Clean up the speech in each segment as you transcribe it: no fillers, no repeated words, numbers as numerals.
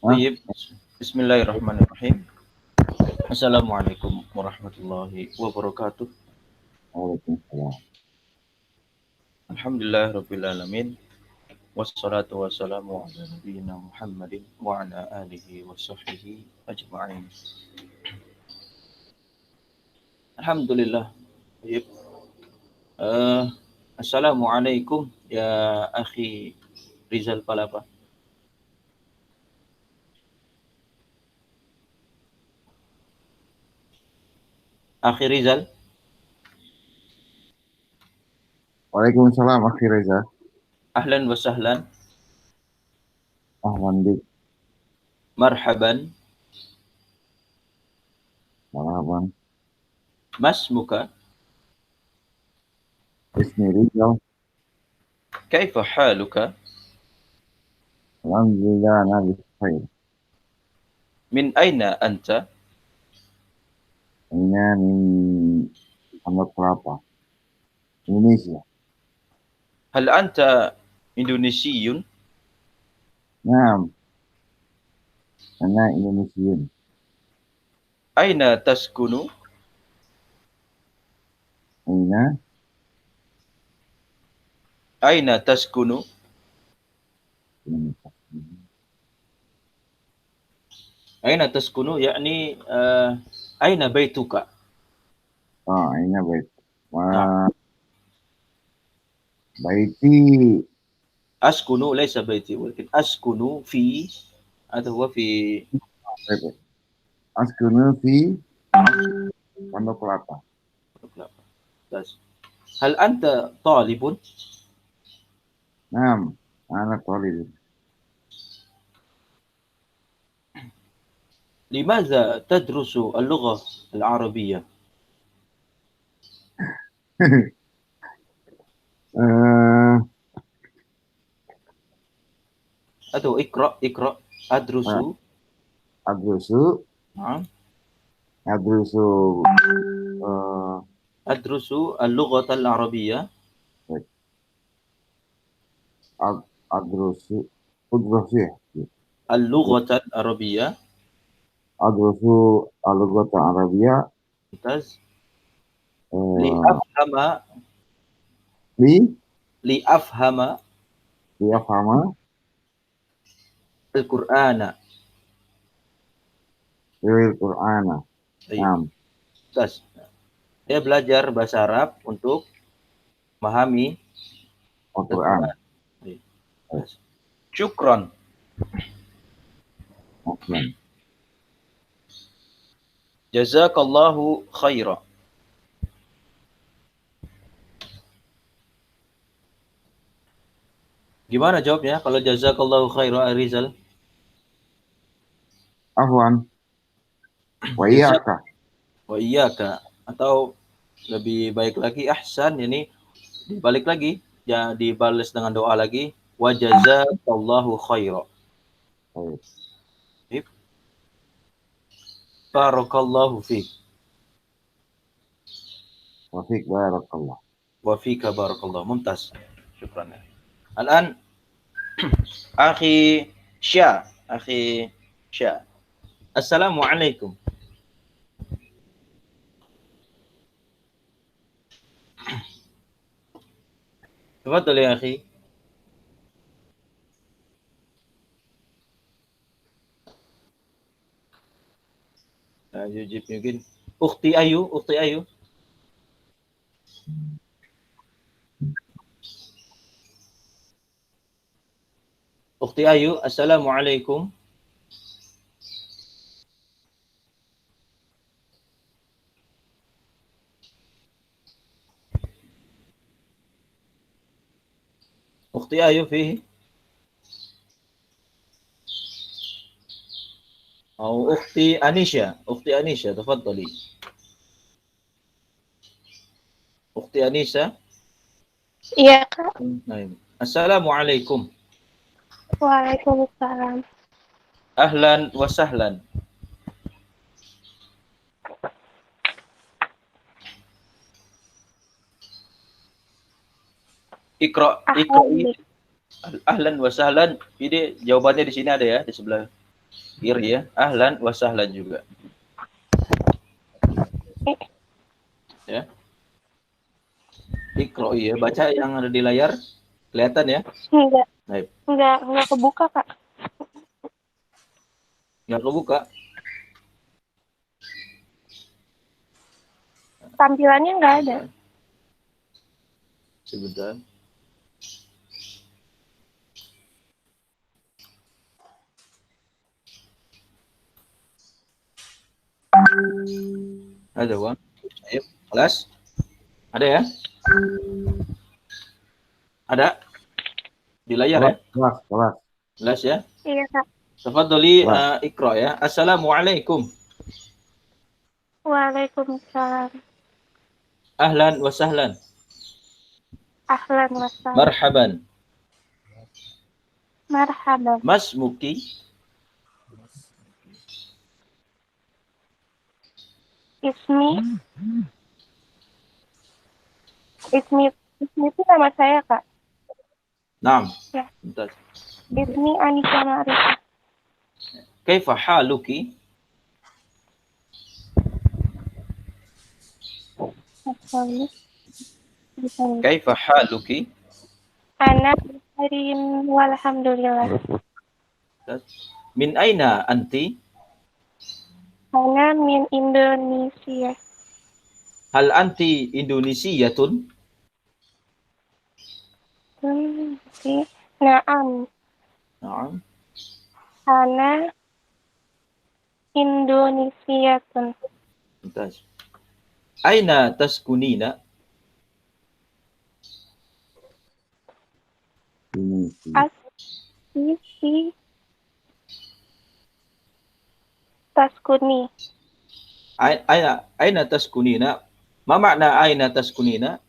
Hah? Tayyib. Bismillahirrahmanirrahim. Assalamualaikum warahmatullahi wabarakatuh. Waalaikumsalam. Alhamdulillah alamin. Wassalatu wassalamu ala nabiyyina Muhammadin wa ala alihi wa sahbihi ajma'in. Alhamdulillah. Tayyib. Eh, Assalamualaikum ya akhi Rizal Palapa. Akhi Rizal, Waalaikumsalam, Akhi Reza. ahlan wa sahlan, Ahlan bik. marhaban, Marhaban. mas muka, Ismi Rizal. kaifa haluka, Alhamdulillah, ana bikhair. min aina anta, Ini min Pondok Kelapa, Indonesia. hal anta Indonesiun, Naam, ana Indonesian. aina taskunu, Aina aina taskunu, aina taskunu yakni aina baituka. aina bait. Nah, Baiti askunu laysa baiti walakin askunu fi atau huwa fi askunu fi Pondok Kelapa. بس. هل أنت طالب؟ Naam, ana talib. لماذا تدرس اللغة العربية؟ Eh, أدو اقرأ أدرس. adrusu نعم. adrusu eh, أدرس اللغة العربية. adrusu adrusu ya. اللغة العربية. Adrusu al-lughata arabiyya ممتاز. eh, لأفهم li لأفهم liyafhama القرآن. lil Qur'ana. طيب. Naam, ممتاز. Dia belajar bahasa Arab untuk memahami Al-Qur'an. Al-Quran. Baik. Syukron. Muslim. Jazakallahu khaira. Gimana jawabnya kalau jazakallahu khaira Rizal? Afwan. Wa iyyaka. Wa iyyaka, atau lebih baik lagi ahsan, ini dibalik lagi, ya dibalas dengan doa lagi, wa jazakallahu khaira. Baik. Barakallahu fiik. Wa fiik barakallah. Wa fika barakallah. Mumtaz. Syukran. Al-an akhi Syah. Assalamualaikum. تفضل يا أخي. يجيب يمكن أختي أيو. أختي أيو. السلام عليكم. أختي أيو فيه أو أختي أنيشة تفضلي. أختي أنيسة. Iya, Kak. نعم. السلام عليكم. Waalaikumsalam. أهلا وسهلا. Iqra. Ahlan. Ahlan wa sahlan. Ini jawabannya di sini ada ya, di sebelah kiri ya. Ahlan wa sahlan juga. Ya. Ikro ya, baca yang ada di layar. Kelihatan ya? Enggak, Baik. enggak kebuka, Kak. Nggak kebuka. Tampilannya enggak ada. Sebentar. Ada Bang. Ayo, kelas. Ada ya? Ada di layar ya? Kelas. Kelas ya? Iya, Kak. Tafadhali Kelas. Iqra ya. Assalamualaikum. Waalaikumsalam. Ahlan wa sahlan. Ahlan wa sahlan. Marhaban. Marhaban. Masmuki. Ismi itu nama saya, Kak. Naam. Ya. Mumtaz. Ismi Anissa Ma'rifah. Kaifa haluki? Kaifa haluki? Ana karim walhamdulillah. Min aina anti? Ana min Indonesia. Hal anti Indonesiyatun? Oke. Naam. Naam. Ana Indonesiatun. Mumtaz. Aina taskunina? Ini. Asisi Taskuni. Aina taskunina? Ma makna aina taskunina?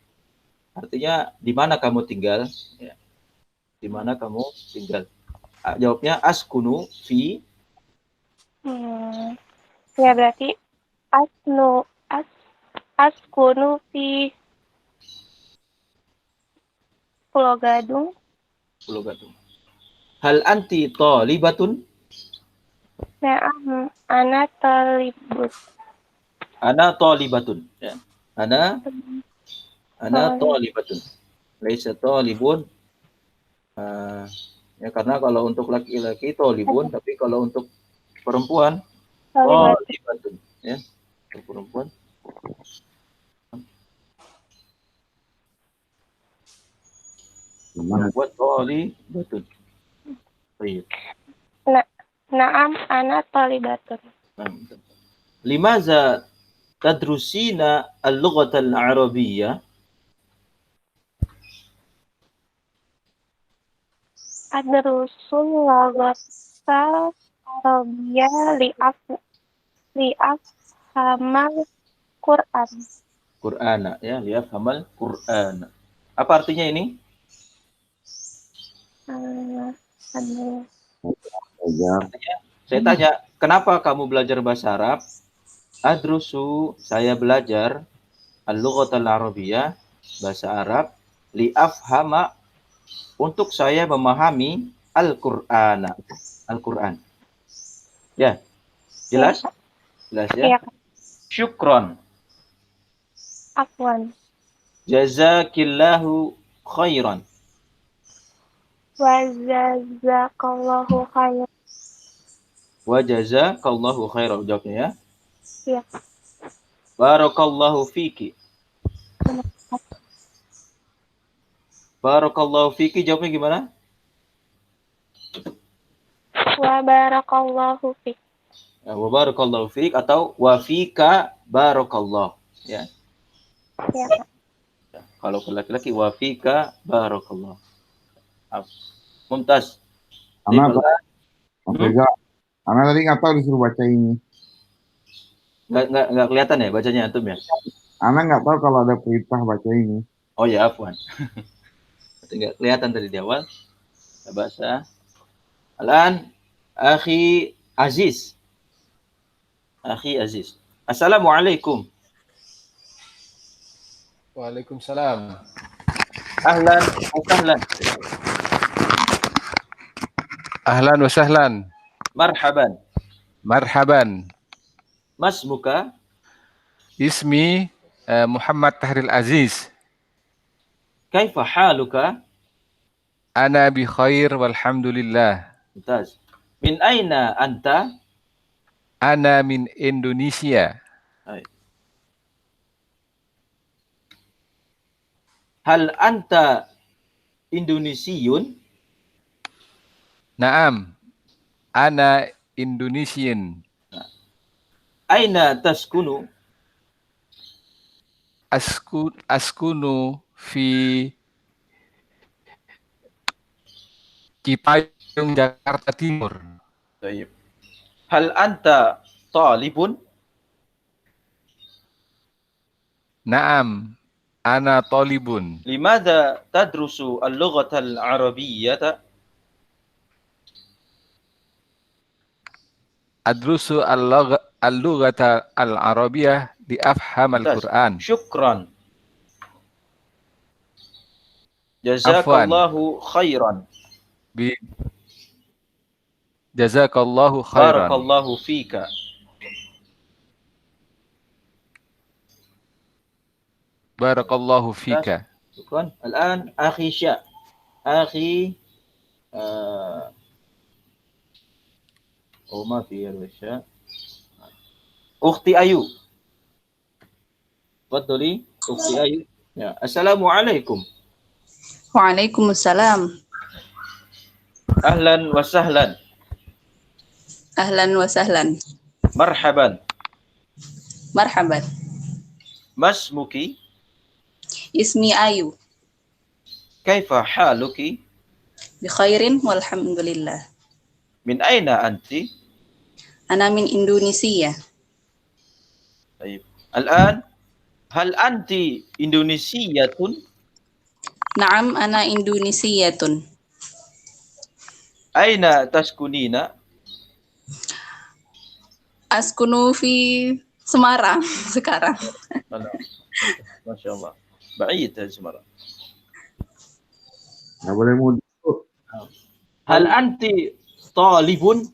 Artinya di mana kamu tinggal? Ya. Di mana kamu tinggal? Jawabnya askunu fi. Ya berarti askunu fi Pulau Gadung. Pulau Gadung. Hal anti talibatun? Naam, ana talibut. Ana talibatun. Ya. Ana talibatun. Laisa talibun. Ya karena kalau untuk laki-laki talibun, tapi kalau untuk perempuan talibatun. Ya. Untuk perempuan. Perempuan talibatun. Baik. Naam, ana talibatun. Limaza tadrusina al-lughata al-arabiyyah? Adrusul loghata Arabiyah li'afhamal Qur'an. Qur'ana ya, li'afhamal Qur'ana. Apa artinya ini? Artinya, saya tanya, kenapa kamu belajar bahasa Arab? Adrusu, saya belajar al-lughatal arabiyyah, bahasa Arab, li'afhama, untuk saya memahami Al-Qur'ana. Al-Qur'an. Ya. Jelas? Jelas ya? Iya, Syukron. afwan. Jazakillahu khairan. Wa jazakallahu khairan. Wa jazakallahu khairan. Jawabnya ya. Iya. Barakallahu fiki. Barakallahu fiki, jawabnya gimana? Wa barakallahu fik. Ya, wa barakallahu fik atau wa fika barakallah. Ya. Ya. Kalau ke laki-laki wa fika barakallah. Mumtaz. Anak tadi nggak tahu disuruh baca ini. Nggak kelihatan ya bacanya antum ya? Anak nggak tahu kalau ada perintah baca ini. Oh ya, afwan. Nggak kelihatan tadi di awal. Kita baca. Alan, akhi Aziz. Akhi Aziz. Assalamualaikum. Waalaikumsalam. Ahlan wa sahlan. Ahlan wa sahlan. Marhaban. Marhaban. Mas muka. Ismi Muhammad Tahril Aziz. Kaifa haluka? Ana bi khair walhamdulillah. Mumtaz. Min aina anta? Ana min Indonesia. Hai. Hal anta Indonesiun? Naam. Ana Indonesian. Aina taskunu? Askunu fi Cipayung, Jakarta Timur. Baik. Hal anta talibun? Naam. Ana talibun. Limadha tadrusu al-lughata al-arabiyyata? Adrusu al-lughata al-arabiyah li afham al-Qur'an. Syukran. Jazakallahu khairan. Jazakallahu khairan. Barakallahu fika. Barakallahu fika. Syukran. Al-an akhi Sya. Akhi ma fi Sya. Ukhti Ayu. Tafadhali Ukhti Ayu. Ya, assalamualaikum. Waalaikumsalam. Ahlan wa sahlan. Ahlan wa sahlan. Marhaban. Marhaban. Masmuki? Ismi Ayu. Kaifa haluki? Bi khairin walhamdulillah. Min aina anti? Ana min Indonesia. Baik. Al-an hal anti Indonesiatun? Naam, ana Indonesiatun. Aina taskunina? Askunu fi Semarang sekarang. Masya Allah. Ba'id dari Semarang. Nggak boleh mudik. Hal anti talibun?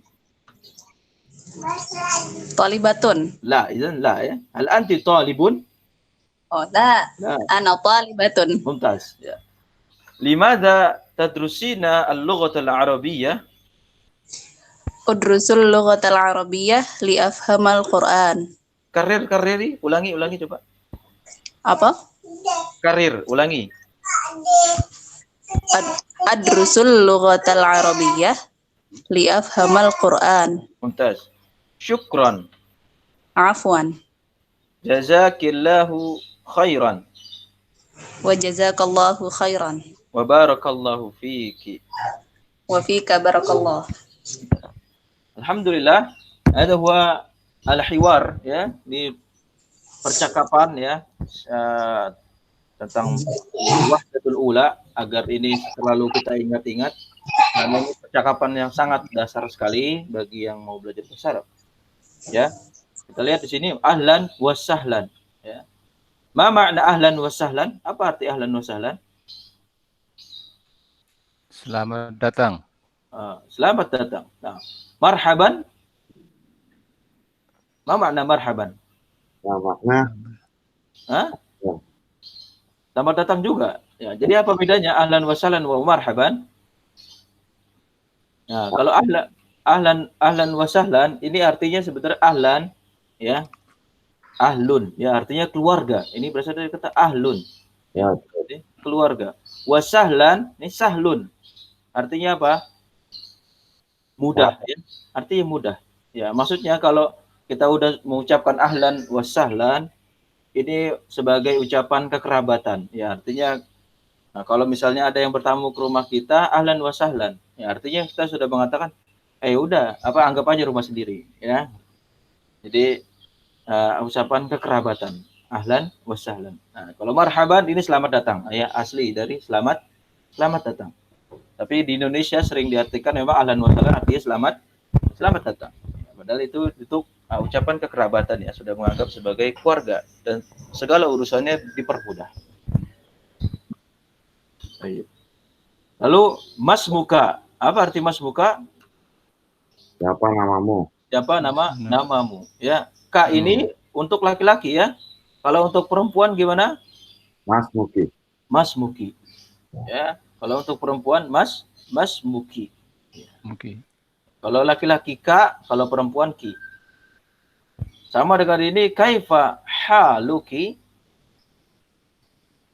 Talibatun. La, idan la ya. Hal anti talibun? Oh, la. La. Ana talibatun. Mumtaz. Ya. Limadha tadrusina al-lughata al-arabiyyah? Udrusul lughatal arabiyyah li afhamal Qur'an. Karir, ulangi coba. Apa? Karir, ulangi. Adrusul lughatal arabiyyah li afhamal Qur'an. Mumtaz. Syukran. Afwan. Jazakillahu khairan. Wa jazakallahu khairan. Wa barakallahu fiki. Wa fika barakallah. Alhamdulillah, ada huwa al-hiwar ya, ini percakapan ya tentang wahdatul ula agar ini selalu kita ingat-ingat karena ini percakapan yang sangat dasar sekali bagi yang mau belajar bahasa Arab. Ya. Kita lihat di sini ahlan wa sahlan ya. Ma makna ahlan wa sahlan? Apa arti ahlan wa sahlan? Selamat datang. Selamat datang. Nah, marhaban. Ma makna marhaban? Nah, makna Hah? Selamat datang juga. Ya, jadi apa bedanya ahlan wa sahlan wa marhaban? Nah, kalau ahlan wa sahlan ini artinya sebenarnya ahlan ya. Ahlun ya artinya keluarga. Ini berasal dari kata ahlun. ya. Jadi, keluarga. Wa sahlan ini sahlun. Artinya apa? Mudah ya. Artinya mudah. Ya, maksudnya kalau kita udah mengucapkan ahlan wa sahlan ini sebagai ucapan kekerabatan. Ya, artinya nah, kalau misalnya ada yang bertamu ke rumah kita ahlan wa sahlan, ya artinya kita sudah mengatakan udah apa anggap aja rumah sendiri ya. Jadi ucapan kekerabatan. Ahlan wa sahlan. Nah, kalau marhaban ini selamat datang. Ya, asli dari selamat datang. Tapi di Indonesia sering diartikan memang ahlan wa sahlan artinya selamat datang. Padahal itu ucapan kekerabatan ya, sudah menganggap sebagai keluarga dan segala urusannya dipermudah. Baik. Lalu mas muka, apa arti mas muka? Siapa namamu? siapa namamu ya. Ka ini untuk laki-laki ya. Kalau untuk perempuan gimana? Mas Muki. Mas Muki. Ya, kalau untuk perempuan Mas Muki. Muki. Kalau laki-laki Ka, kalau perempuan Ki. Sama dengan ini kaifa haluki.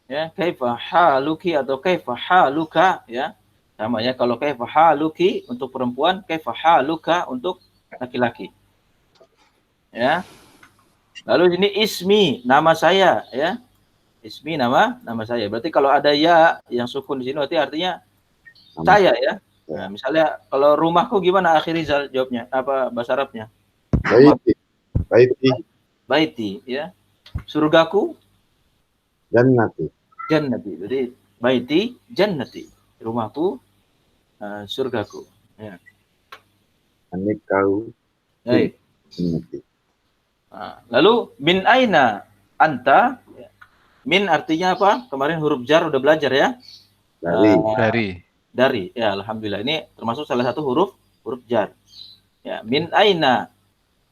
Ya, kaifa haluki atau kaifa haluka ya. Sama ya, kalau kaifa haluki untuk perempuan, kaifa haluka untuk laki-laki. Ya. Lalu ini ismi, nama saya ya. Ismi nama saya. Berarti kalau ada ya yang sukun di sini berarti artinya saya ya. Nah, misalnya kalau rumahku gimana akhir Rizal jawabnya? Apa bahasa Arabnya? Baiti. Baiti. Baiti ya. Surgaku Jannati. jannati. Jadi baiti jannati. Rumahku surgaku. Ya. Anikau. Baik. Jannati. Nah, lalu min aina anta? Min artinya apa? Kemarin huruf jar udah belajar ya. Dari. Ya, alhamdulillah. Ini termasuk salah satu huruf jar. Ya, min aina.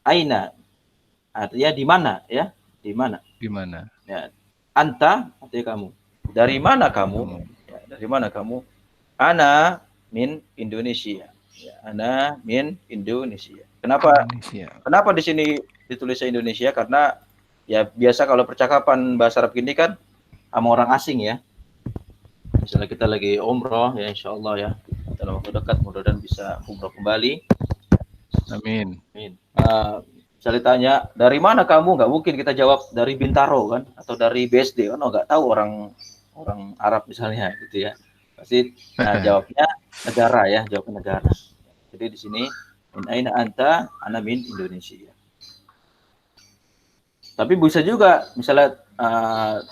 Aina artinya di mana ya? Di mana? Di mana? Ya. Anta artinya kamu. Dari mana kamu? Ya, dari mana kamu? Ana min Indonesia. Ya, ana min Indonesia. Kenapa? Indonesia. Kenapa di sini ditulisnya Indonesia? Karena ya biasa kalau percakapan bahasa Arab gini kan sama orang asing ya. Misalnya kita lagi umroh ya, insya Allah ya dalam waktu dekat mudah-mudahan bisa umroh kembali. Amin. Misalnya tanya dari mana kamu, nggak mungkin kita jawab dari Bintaro kan atau dari BSD kan, nggak tahu orang Arab misalnya gitu ya. Pasti jawabnya negara ya, jawab negara. Jadi di sini min aina anta, ana min Indonesia. Tapi bisa juga misalnya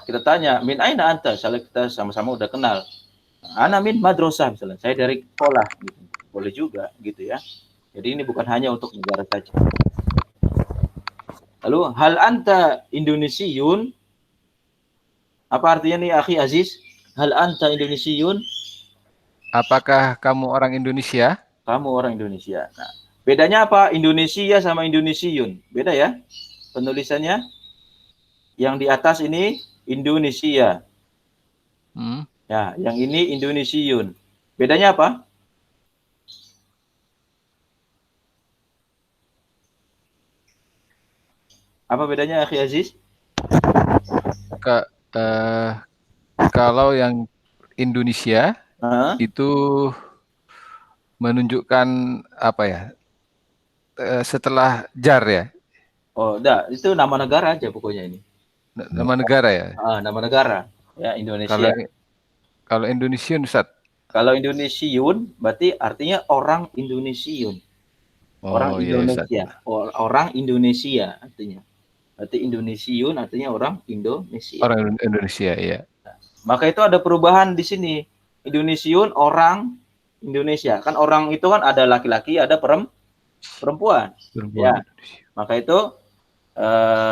kita tanya min aina anta, misalnya kita sama-sama udah kenal. Ana min madrasah misalnya, saya dari sekolah gitu. Boleh juga gitu ya. Jadi ini bukan hanya untuk negara saja. Lalu hal anta Indonesiun? Apa artinya nih akhi Aziz? Hal anta Indonesiun? Apakah kamu orang Indonesia? Kamu orang Indonesia. Nah, bedanya apa Indonesia sama Indonesiun? Beda ya penulisannya. Yang di atas ini Indonesia. Ya, yang ini Indonesiun. Bedanya apa? Apa bedanya akhi Aziz? Kalau yang Indonesia itu menunjukkan apa ya? Setelah jar ya. Oh, enggak, itu nama negara aja pokoknya ini. Nama negara ya? Nama negara. Ya, Indonesia. Kalau Indonesiun, Ustaz? Kalau Indonesiun berarti artinya orang Indonesiun. Orang Indonesia. Orang Indonesia artinya. Berarti Indonesiun artinya orang Indonesia. Orang Indonesia, iya. Nah, maka itu ada perubahan di sini. Indonesiun orang Indonesia. Kan orang itu kan ada laki-laki, ada perempuan. Ya. Maka itu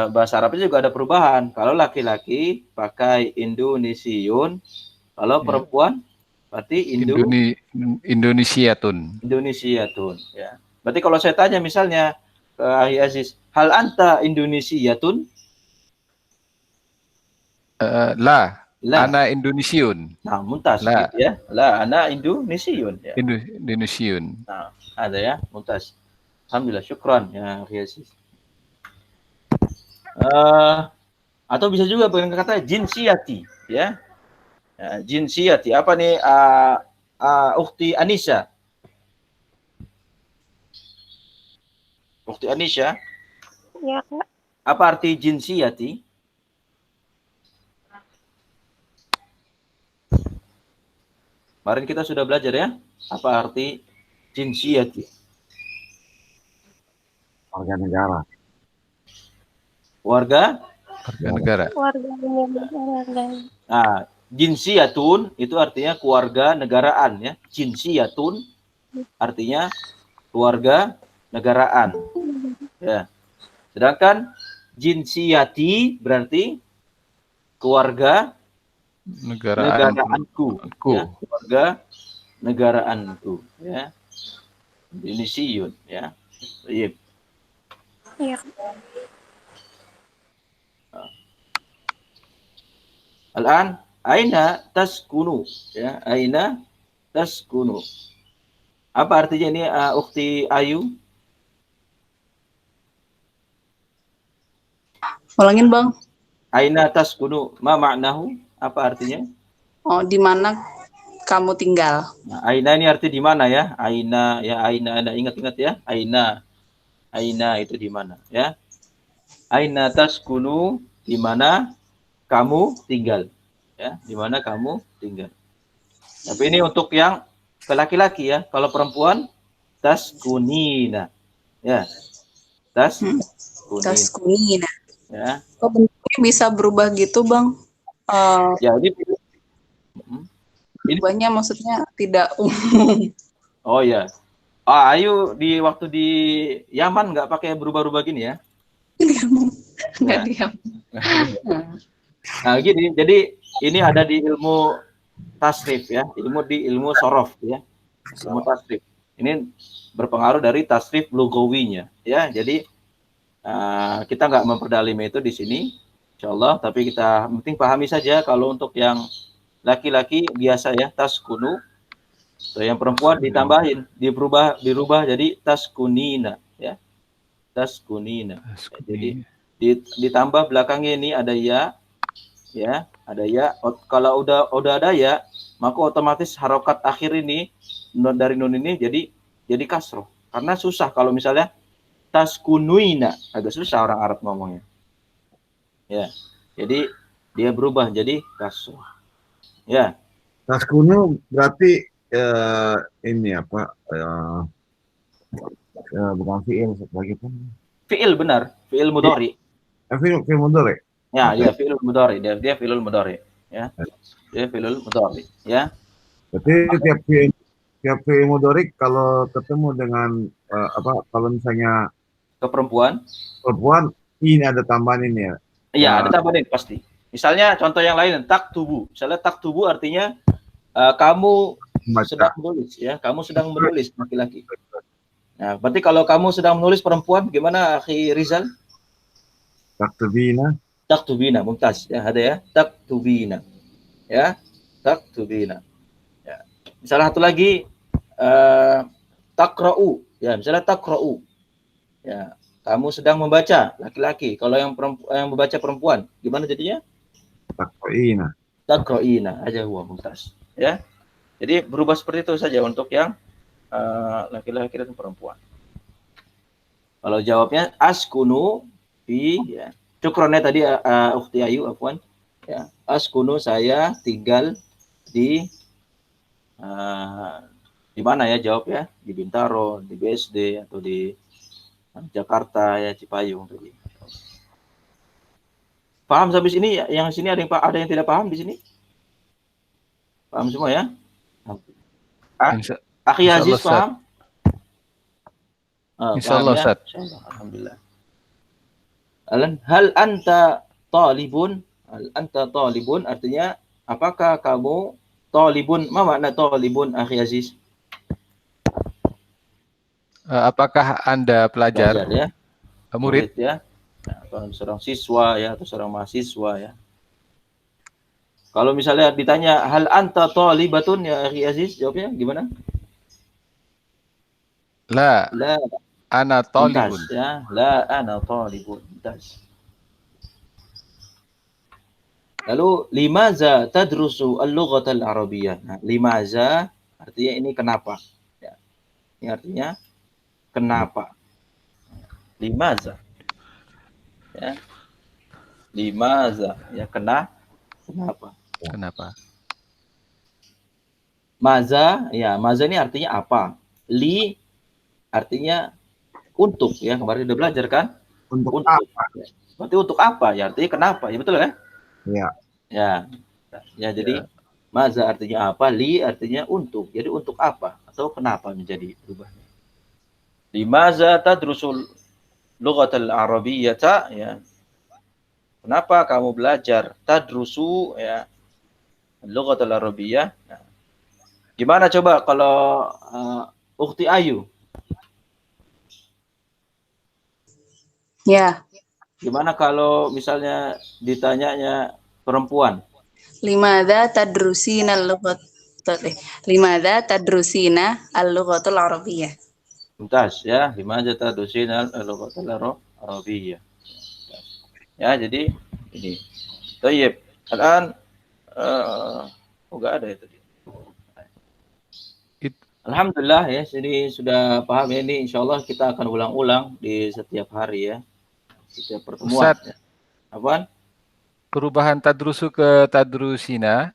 bahasa Arabnya juga ada perubahan. Kalau laki-laki pakai Indonesiun, kalau perempuan berarti Indonesiatun. Indonesiatun. Ya. Berarti kalau saya tanya misalnya ke Ahli Aziz, hal anta Indonesiatun? La. Ana Indonesiun. Nah, muntas gitu ya. La, ana Indonesiun. Ya. Indonesiun. Nah, ada ya, muntas. Alhamdulillah, syukran ya Ahli Aziz. Atau bisa juga dengan kata jinsiyati ya. Jinsiyati apa nih ukhti Anisha? Ukhti Anisha? Ya, Kak. Apa arti jinsiyati? Kemarin kita sudah belajar ya, apa arti jinsiyati? Warga negara. Warga negara. Nah, jinsiyatun itu artinya keluarga negaraan ya. Jinsiyatun artinya keluarga negaraan. Ya. Sedangkan jinsiyati berarti keluarga negaraanku. Ya, keluarga negaraanku ya. Indonesiun ya. Baik. Iya. Al-an aina taskunu ya, aina taskunu. Apa artinya ini Ukhti Ayu? Ulangin Bang. Aina taskunu ma ma'nahu? Apa artinya? Oh, di mana kamu tinggal? Nah, aina ini arti di mana ya? Aina ya, aina Anda ingat-ingat ya. Aina itu di mana ya? Aina taskunu, di mana kamu tinggal ya, di mana kamu tinggal. Tapi ini untuk yang laki-laki ya. Kalau perempuan taskunina ya, taskunina Taskunina. ya. Kok bentuknya bisa berubah gitu Bang? Ya ini Berubahnya maksudnya tidak umum. oh ya. Ayu di waktu di Yaman nggak pakai berubah-ubah gini ya? Nggak Ya. diam. Nah gini, jadi ini ada di ilmu tasrif ya, ilmu sorof ya, ilmu tasrif. Ini berpengaruh dari tasrif lugawinya ya. Jadi kita nggak memperdalam itu di sini, insyaallah. Tapi kita penting pahami saja kalau untuk yang laki-laki biasa ya taskunu, yang perempuan ditambahin, dirubah jadi taskunina ya, taskunina. Jadi ditambah belakangnya ini ada ya, ada ya. Kalau udah ada ya, maka otomatis harokat akhir ini dari nun ini jadi kasroh. Karena susah kalau misalnya taskunuina, agak susah orang Arab ngomongnya. Ya, jadi dia berubah jadi kasroh. Ya. Taskunu berarti ini apa? Bukan fiil sebagai pun. Fiil benar, fiil mudhari. Fiil mudhari. Ya, fiil mudhari. Dia fiil mudhari, ya. Dia fiil mudhari, ya. Berarti tiap fiil mudhari kalau ketemu dengan kalau misalnya Ke perempuan ini ada tambahan ini ya. Iya, ada tambahan pasti. Misalnya contoh yang lain, tak tubuh. Misalnya tak tubuh artinya kamu sedang menulis ya, kamu sedang menulis laki-laki. Nah, berarti kalau kamu sedang menulis perempuan, gimana Akhi Rizal? Taktubina. Taktubina, mumtaz. Ya, ada ya, taktubina. Ya, taktubina. Ya. Misalnya satu lagi takra'u. Ya, misalnya takra'u. Ya, kamu sedang membaca laki-laki. Kalau yang membaca perempuan, gimana jadinya? Takro'ina. Takro'ina aja huwa mumtaz. Ya. Jadi berubah seperti itu saja untuk yang laki-laki dan perempuan. Kalau jawabnya askunu fi ya. Cukronnya tadi Ukhti Ayu afwan. Ya, askunu saya tinggal di mana ya jawab ya? Di Bintaro, di BSD atau di Jakarta ya, Cipayung tadi. Paham sampai sini? Yang sini ada yang tidak paham di sini? Paham semua ya? Akhi Aziz paham? Insyaallah Ustaz. Insyaallah, alhamdulillah. Hal anta talibun? Hal anta talibun artinya apakah kamu talibun? Ma makna talibun Akhi Aziz? Apakah Anda pelajar ya? Murid ya? Nah, atau seorang siswa ya, atau seorang mahasiswa ya. Kalau misalnya ditanya hal anta talibatun ya Akhi Aziz, jawabnya gimana? La ana talibun. Ya, la ana talibun. Lalu limaza tadrusu al-lughata al-arabiyyah. Nah, limaza artinya ini kenapa? Ya. Ini artinya kenapa? Limaza. Ya. Limaza ya kenapa? Kenapa? Maza ya, maza ini artinya apa? Li artinya untuk ya, kemarin udah belajar kan? Untuk apa? Ya. Berarti untuk apa? Ya artinya kenapa? Ya betul ya? Ya. Ya jadi maza artinya apa? Li artinya untuk. Jadi untuk apa? Atau kenapa menjadi berubahnya? Limaza tadrusul lughatal arabiyyata ya. Kenapa kamu belajar tadrusu ya lughatal arabiyyah? Nah, gimana coba kalau Ukhti Ayu? Ya. Gimana kalau misalnya ditanyanya perempuan? Limadza tadrusina al-lughat Limadza tadrusina al-lughatul arabiyyah. Mumtaz ya, limadza tadrusina al-lughatal arabiyyah. Ya, jadi ini. Tayyib. Al-an enggak ada itu. Alhamdulillah ya, jadi sudah paham ya, ini insya Allah kita akan ulang-ulang di setiap hari ya, setiap pertemuan. Ustadz, Ya. Apaan? perubahan tadrusu ke tadrusina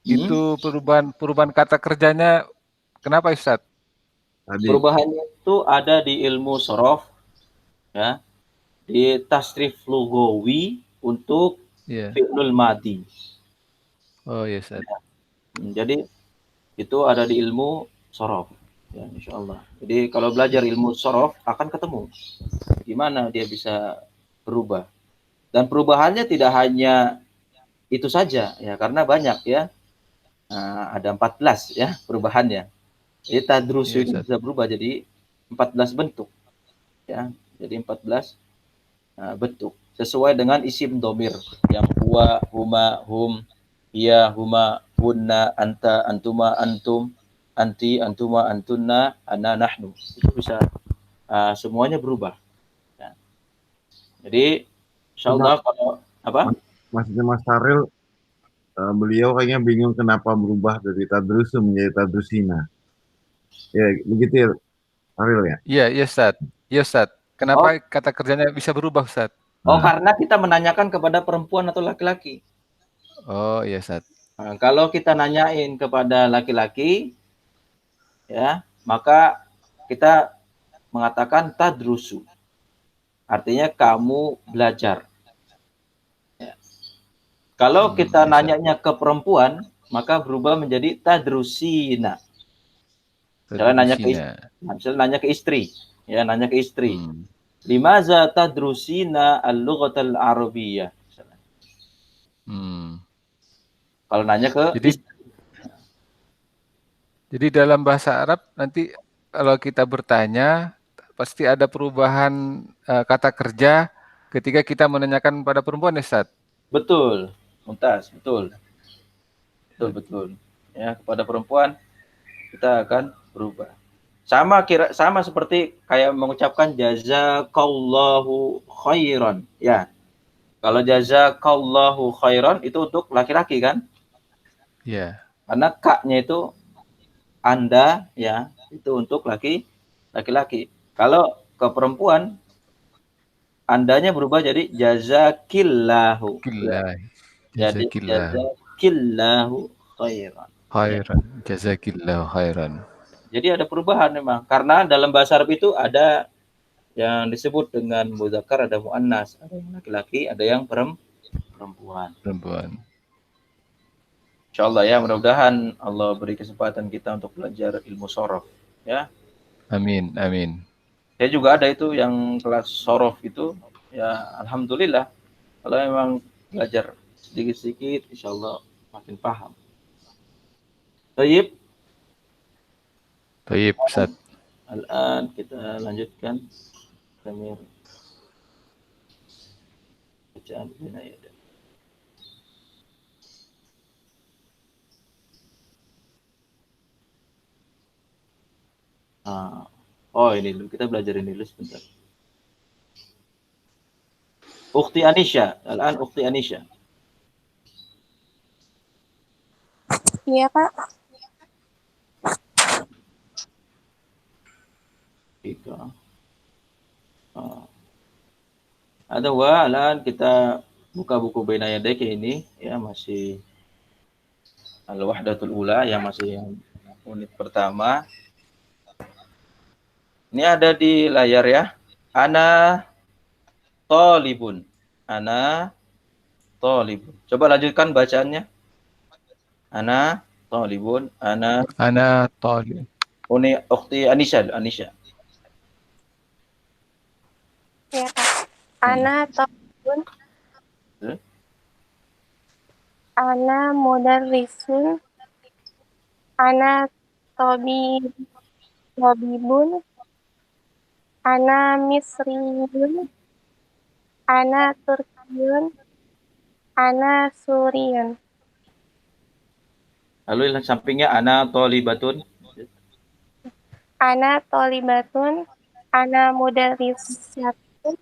itu perubahan kata kerjanya kenapa Ustadz? Tadi Perubahannya itu ada di ilmu sorof, ya, di tasrif lugawi untuk Iya. fi'lul madi. Oh iya Ustadz. Jadi itu ada di ilmu sorof, ya insya Allah. Jadi kalau belajar ilmu sorof akan ketemu gimana dia bisa berubah. Dan perubahannya tidak hanya itu saja ya, karena banyak ya. Nah, ada 14 ya perubahannya. Jadi tadrus Iya ini Ustadz. bisa berubah jadi 14 bentuk ya. Jadi 14 bentuk sesuai dengan isim domir yang huwa, huma, hum, iya, huma, hunna, anta, antuma, antum, anti, antuma, antunna, ana, nahnu. Itu bisa semuanya berubah. Ya. Jadi insyaallah kalau apa? maksudnya Mas Saril, beliau kayaknya bingung kenapa berubah dari tadrusu menjadi tadrusina. Ya, begitu ya, Saril ya. Iya, iya Ustadz. Iya Ustadz. Kenapa Oh, kata kerjanya bisa berubah Ustadz? oh, Nah, karena kita menanyakan kepada perempuan atau laki-laki. Oh iya Ustadz. Nah, kalau kita nanyain kepada laki-laki, ya, maka kita mengatakan tadrusu. Artinya kamu belajar. Ya. Kalau kita Iya Ustadz. nanyanya ke perempuan, maka berubah menjadi tadrusina. Misalnya nanya ke istri, Tadrusina. misalnya nanya ke istri, ya nanya ke istri. Hmm. Limaza tadrusina al-lughatal arabiyyah. Misalnya. Hmm. Kalau nanya ke Jadi istri. Jadi dalam bahasa Arab nanti kalau kita bertanya pasti ada perubahan kata kerja ketika kita menanyakan pada perempuan ya Ustaz. Betul, Mumtaz, betul. Betul, betul. Ya, kepada perempuan kita akan berubah. Sama seperti kayak mengucapkan jazakallahu khairan. Ya. Kalau jazakallahu khairan itu untuk laki-laki kan? Iya. Karena kaknya itu Anda ya, itu untuk laki-laki. Kalau ke perempuan andanya berubah jadi jazakillahu. Ya. Jazakillah. Jadi Jazakillah. jazakillahu khairan. Ya. Khairan. Jazakillah khairan. Jadi ada perubahan memang. Karena dalam bahasa Arab itu ada yang disebut dengan muzakkar, ada muannas, ada yang laki-laki, ada yang perempuan. Perempuan. Insyaallah ya, mudah-mudahan Allah beri kesempatan kita untuk belajar ilmu sorof. Ya, Amin. Amin. saya juga ada itu yang kelas sorof itu. Ya, alhamdulillah. Kalau memang belajar sedikit-sedikit, insyaallah makin paham. Baik, Baik Ustaz. al-an kita lanjutkan. Kami bacaan binaya. Oh ini dulu, kita belajar ini dulu sebentar. Ukhti Anisha, al-an Ukhti Anisha. Iya, Kak. Tiga. Ada wa, al-an kita buka buku Baina Yadayka ini, ya masih Al-Wahdatul Ula, yang masih yang unit pertama. Ini ada di layar ya. Ana tolibun. Ana tolibun. Coba lanjutkan bacaannya. Ana tolibun. Ana Talib. Uni Ukhti Anisha. Anisha. Iya, Kak. Ana tabun. Ana mudarrisun. Ana tabibun. Ana misriyun. Ana Turkiyun. Ana Suriyun. Lalu yang sampingnya ana tholibatun. Ana Tolibatun. Ana Mudarisatun.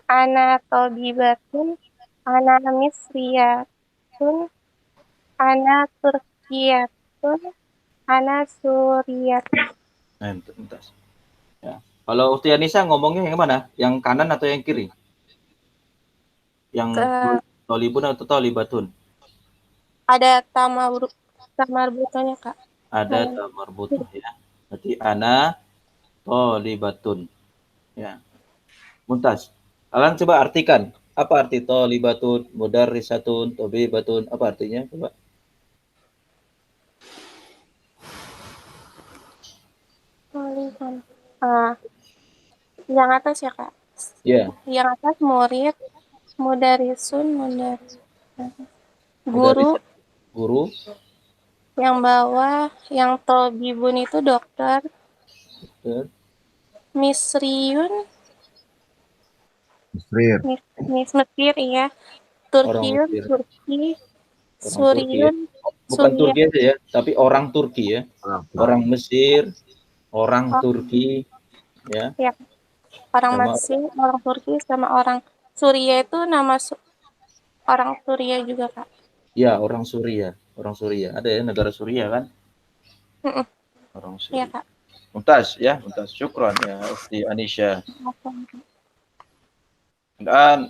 Ana Tobibatun. Ana Misriyatun. Ana Turkiyatun. Ana Suriyatun. Nah, bentar. Ya. Kalau Ukti Anissa ngomongnya yang mana? Yang kanan atau yang kiri? Yang Ke tolibun atau tolibatun? ada tamarbutannya Kak. Ada Kanan. tamarbutah ya. Berarti ana tolibatun. Ya. Muntas. Kalian coba artikan. Apa arti tolibatun, mudarrisatun, tobibatun? Apa artinya? Coba. Toliban. Ah, yang atas ya Kak. Ya, Yang atas murid, mudarisun, mudarris guru. guru, Yang bawah, yang tobibun itu dokter. ya. Misriyun, Mesir. Mesir iya. Orang Turkiyun, Mesir, Turki. orang Turki ya. Suriyun, Bukan Suriah. Turki aja ya, tapi orang Turki ya. Orang Mesir, orang Oh, Turki ya, ya. Orang sama Mesir, orang Turki, sama orang Suriah itu nama orang Suriah juga Kak. ya orang Suria, orang Suria. Ada ya negara Suria kan? Mm-mm. Orang Iya Suria. Kak. Mumtaz ya, mumtaz. Syukran ya Ukti Anisha. Dan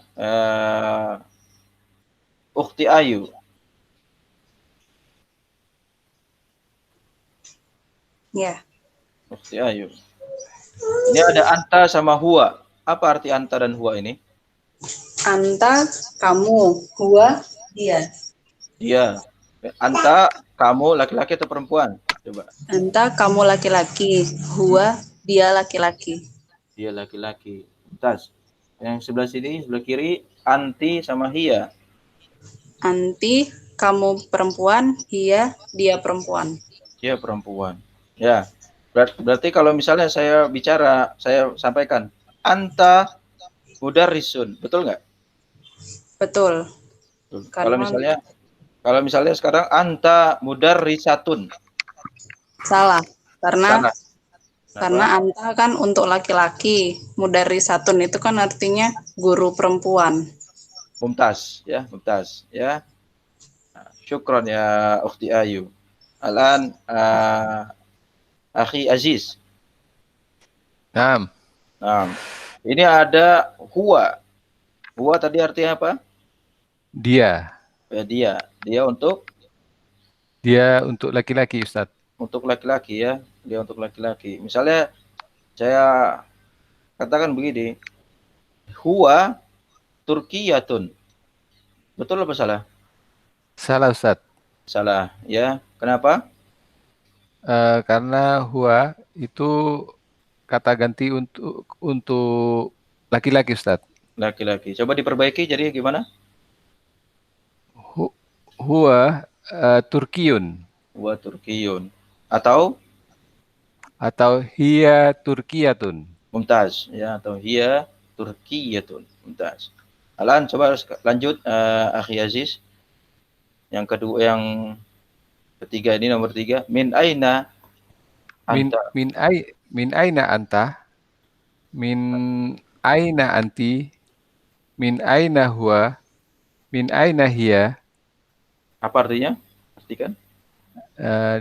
Ukti Ayu. Ya. Ukti Ayu. Ini ada anta sama huwa. Apa arti anta dan huwa ini? Anta, kamu. Huwa, dia. Dia. Anta, kamu laki-laki atau perempuan? Coba. Anta, kamu laki-laki. Huwa, dia laki-laki. Dia laki-laki. Mumtaz. Yang sebelah sini, sebelah kiri, anti sama hia. Anti, kamu perempuan. Dia perempuan. Dia perempuan. Ya. Berarti kalau misalnya saya bicara, saya sampaikan, anta mudarrisun. Betul nggak? Betul. Betul. Karena Kalau misalnya sekarang anta mudarrisatun. salah. Karena Kenapa? anta kan untuk laki-laki. Mudarisatun itu kan artinya guru perempuan. Mumtaz, ya, mumtaz, ya. Nah, syukron ya Ukhti Ayu. Alan Akhi Aziz. Naam. Nah, ini ada huwa. Huwa tadi artinya apa? Dia. Ya, dia untuk Laki-laki, Ustadz. laki-laki ya. Dia untuk laki-laki. Misalnya saya katakan begini. Huwa Turkiyatun. Betul apa salah? Salah, Ustadz. Salah, ya. Kenapa? Karena huwa itu kata ganti untuk laki-laki, Ustadz. Laki-laki. Coba diperbaiki jadi gimana? Huwa Turkiyun Huwa Turkiyun. Atau atau hiya Turkiyatun. Mumtaz, ya, atau hiya Turkiyatun. Mumtaz. Alan coba lanjut Akhi Aziz. Yang kedua, yang ketiga ini nomor 3. Min aina anta. Min aina anta, min aina anti, min aina huwa, min aina hiya. Apa artinya? Pastikan.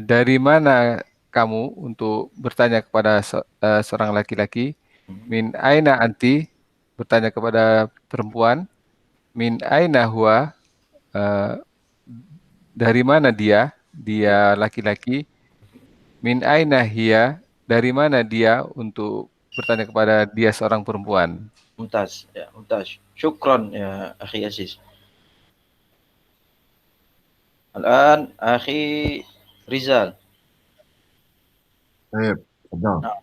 Dari mana kamu, untuk bertanya kepada seorang laki-laki. Min aina anti, bertanya kepada perempuan. Min aina huwa, dari mana dia laki-laki. Min aina hiya, dari mana dia, untuk bertanya kepada dia seorang perempuan. Mumtaz, ya, mumtaz. Syukron ya Akhi Aziz. Alan Akhi Rizal. Betul. Nah,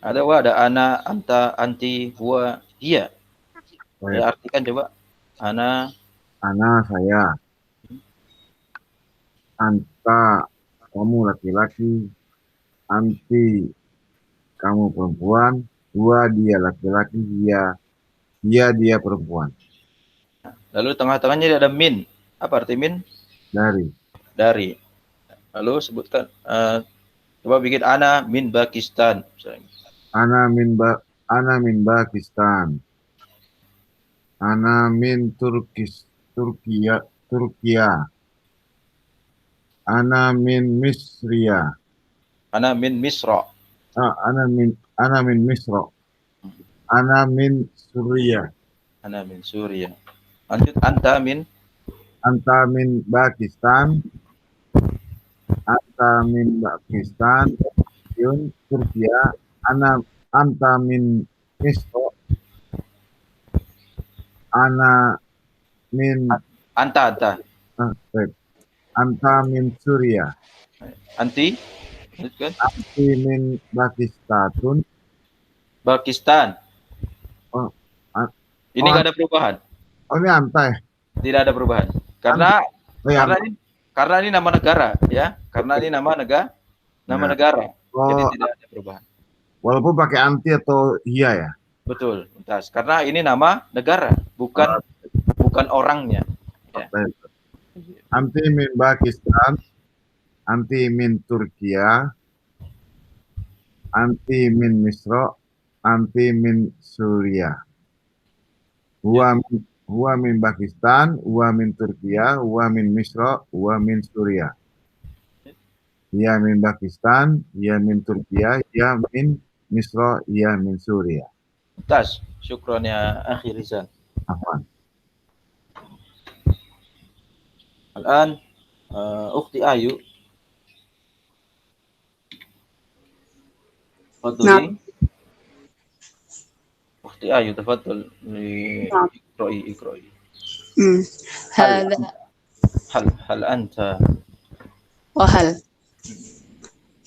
ada ana, anta, anti, huwa, hiya. Ya, artikan coba. Ana, saya. Anta, kamu laki-laki. Anti, kamu perempuan. Dua, dia laki-laki. dia perempuan. Lalu tengah-tengahnya ada min. Apa arti min? Dari. Dari. Lalu sebutkan, coba bikin ana min Pakistan. Ana min Pakistan. Ana min Turkiya. Ana min Misria. Ana min Misra. Ana min Misra. Ana min Suria. Ana min Suria. Lanjut, anta min Pakistan. Anta min Pakistan. Yun Turkiya. Anta min Misra. Ana min anta. Anta min Suria. Anti. Lanjutkan. Anti min Pakistanun. Pakistan. Oh, Ini nggak ada perubahan. Oh, ini anta ya? Tidak ada perubahan. Karena Oh, ya. karena ini nama negara, ya. Karena ini nama negara. Jadi Oh, tidak ada perubahan. walaupun pakai anti atau iya ya? Betul, tuntas. Karena ini nama negara, bukan orangnya. Ya. Anti min Pakistan, anti min Turkiya, anti min Misra, anti min Suria. Huwa min Pakistan, huwa min Turkiya, huwa min Misra, huwa min Suria. Ia min Pakistan, ia min Turkiya, ia min Misra, ia min Suria. Tuntas. Syukron ya akhi Rizal. Afwan. Al-an ukhti Ayu. Fadli. Ukhti Ayu, tafadhal. Iqra'i. هل أنت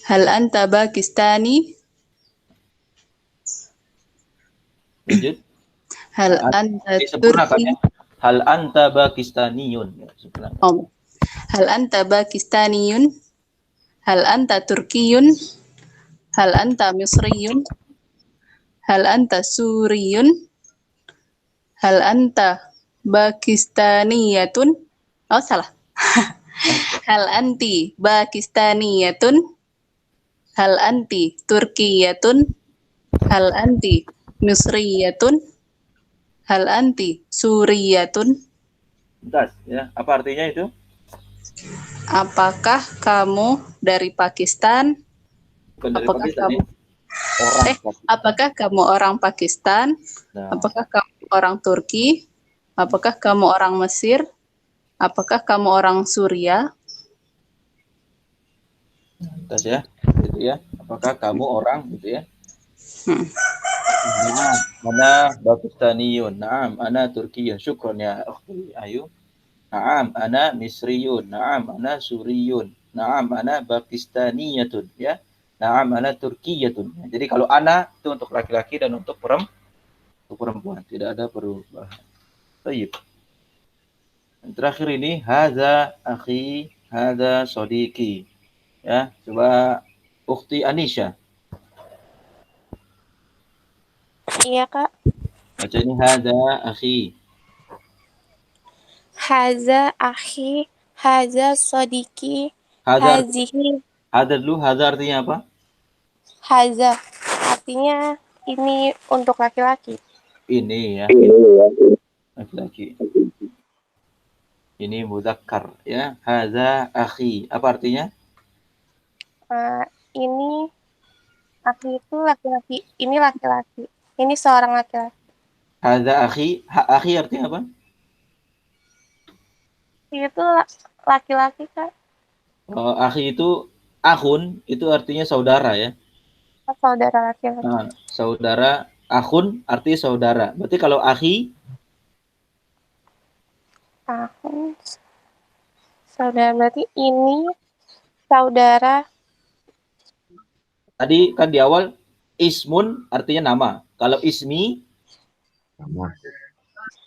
هل أنت باكستاني؟ Lanjut. هل أنت Disempurnakan تركي؟ ya. Hal anta Pakistaniyun. Ya, sempurnakan. هل أنت باكستاني؟ هل أنت تركي؟ هل أنت مصري؟ هل أنت سوري؟ هل أنت باكستانية؟ Oh, salah. هل أنت باكستانية؟ هل أنت تركية؟ هل أنت مصرية؟ هل أنت سورية؟ Tuntas ya. Apa artinya itu? Apakah kamu dari Pakistan? Bukan dari Apakah Pakistan, kamu ya. Orang apakah kamu orang Pakistan? Nah, Apakah kamu orang Turki? Apakah kamu orang Mesir? Apakah kamu orang Suria? tuntas ya. Gitu ya. Apakah kamu orang gitu ya? Nah, ana Pakistaniyun. Naam, ana Turkiyun. Syukron ya akhti Ayu. Naam, ana Misriyun. Naam, ana Suriyun. Naam, ana Pakistaniyatun ya. Naam, ana Turkiyatun. Jadi kalau ana itu untuk laki-laki dan untuk perempuan, tidak ada perubahan. Baik. Yang terakhir ini hadza akhi, hadza sadiqi. Ya, coba ukhti Anisha. Iya, Kak. Baca ini hadza akhi. Haza akhi, haza sodiki, Hadza hazihi, dulu, hadza artinya apa? haza. Artinya ini untuk laki-laki. Ini ya, laki-laki. Ini mudzakkar ya. Hadza akhi. Apa artinya? Ini akhi itu laki-laki. Ini laki-laki. Ini seorang laki-laki. Hadza akhi. Akhi artinya apa? Itu laki-laki, Kak. Akhi itu akhun, itu artinya saudara ya. Saudara laki-laki. Nah, saudara, akhun artinya saudara. Berarti kalau akhi Saudara berarti ini saudara. tadi kan di awal ismun artinya nama. Kalau ismi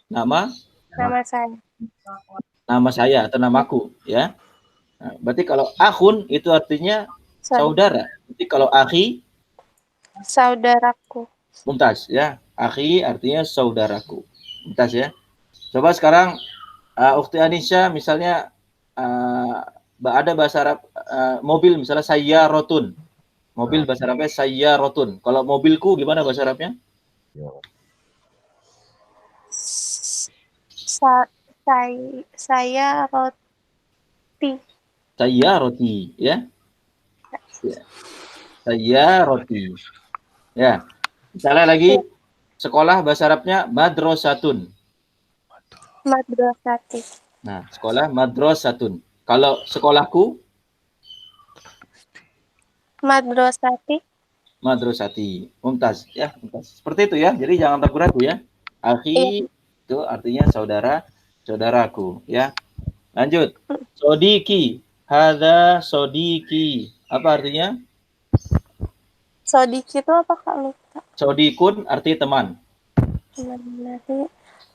nama saya. Nama saya atau namaku ya. Nah, berarti kalau akhun itu artinya saudara. Berarti kalau akhi saudaraku. mumtaz ya. Akhi artinya saudaraku. Mumtaz ya. Coba sekarang Ukhti Anisha misalnya ada bahasa Arab mobil misalnya sayyarotun. Mobil bahasa Arabnya sayyarotun. Kalau mobilku gimana bahasa Arabnya? Saya roti. Sayyaroti ya. Sayyaroti. Ya. Misalnya lagi sekolah bahasa Arabnya madrasatun. Madrasati. Nah, sekolah madrasatun. Kalau sekolahku Madrasati. madrasati. Mumtaz ya, mumtaz. Seperti itu ya. Jadi jangan ragu-ragu ya. Akhi itu artinya saudaraku ya. Lanjut. Sodiki. Hadza sodiki. Apa artinya? Sodiki itu apa Kak lupa? Sodikun arti teman.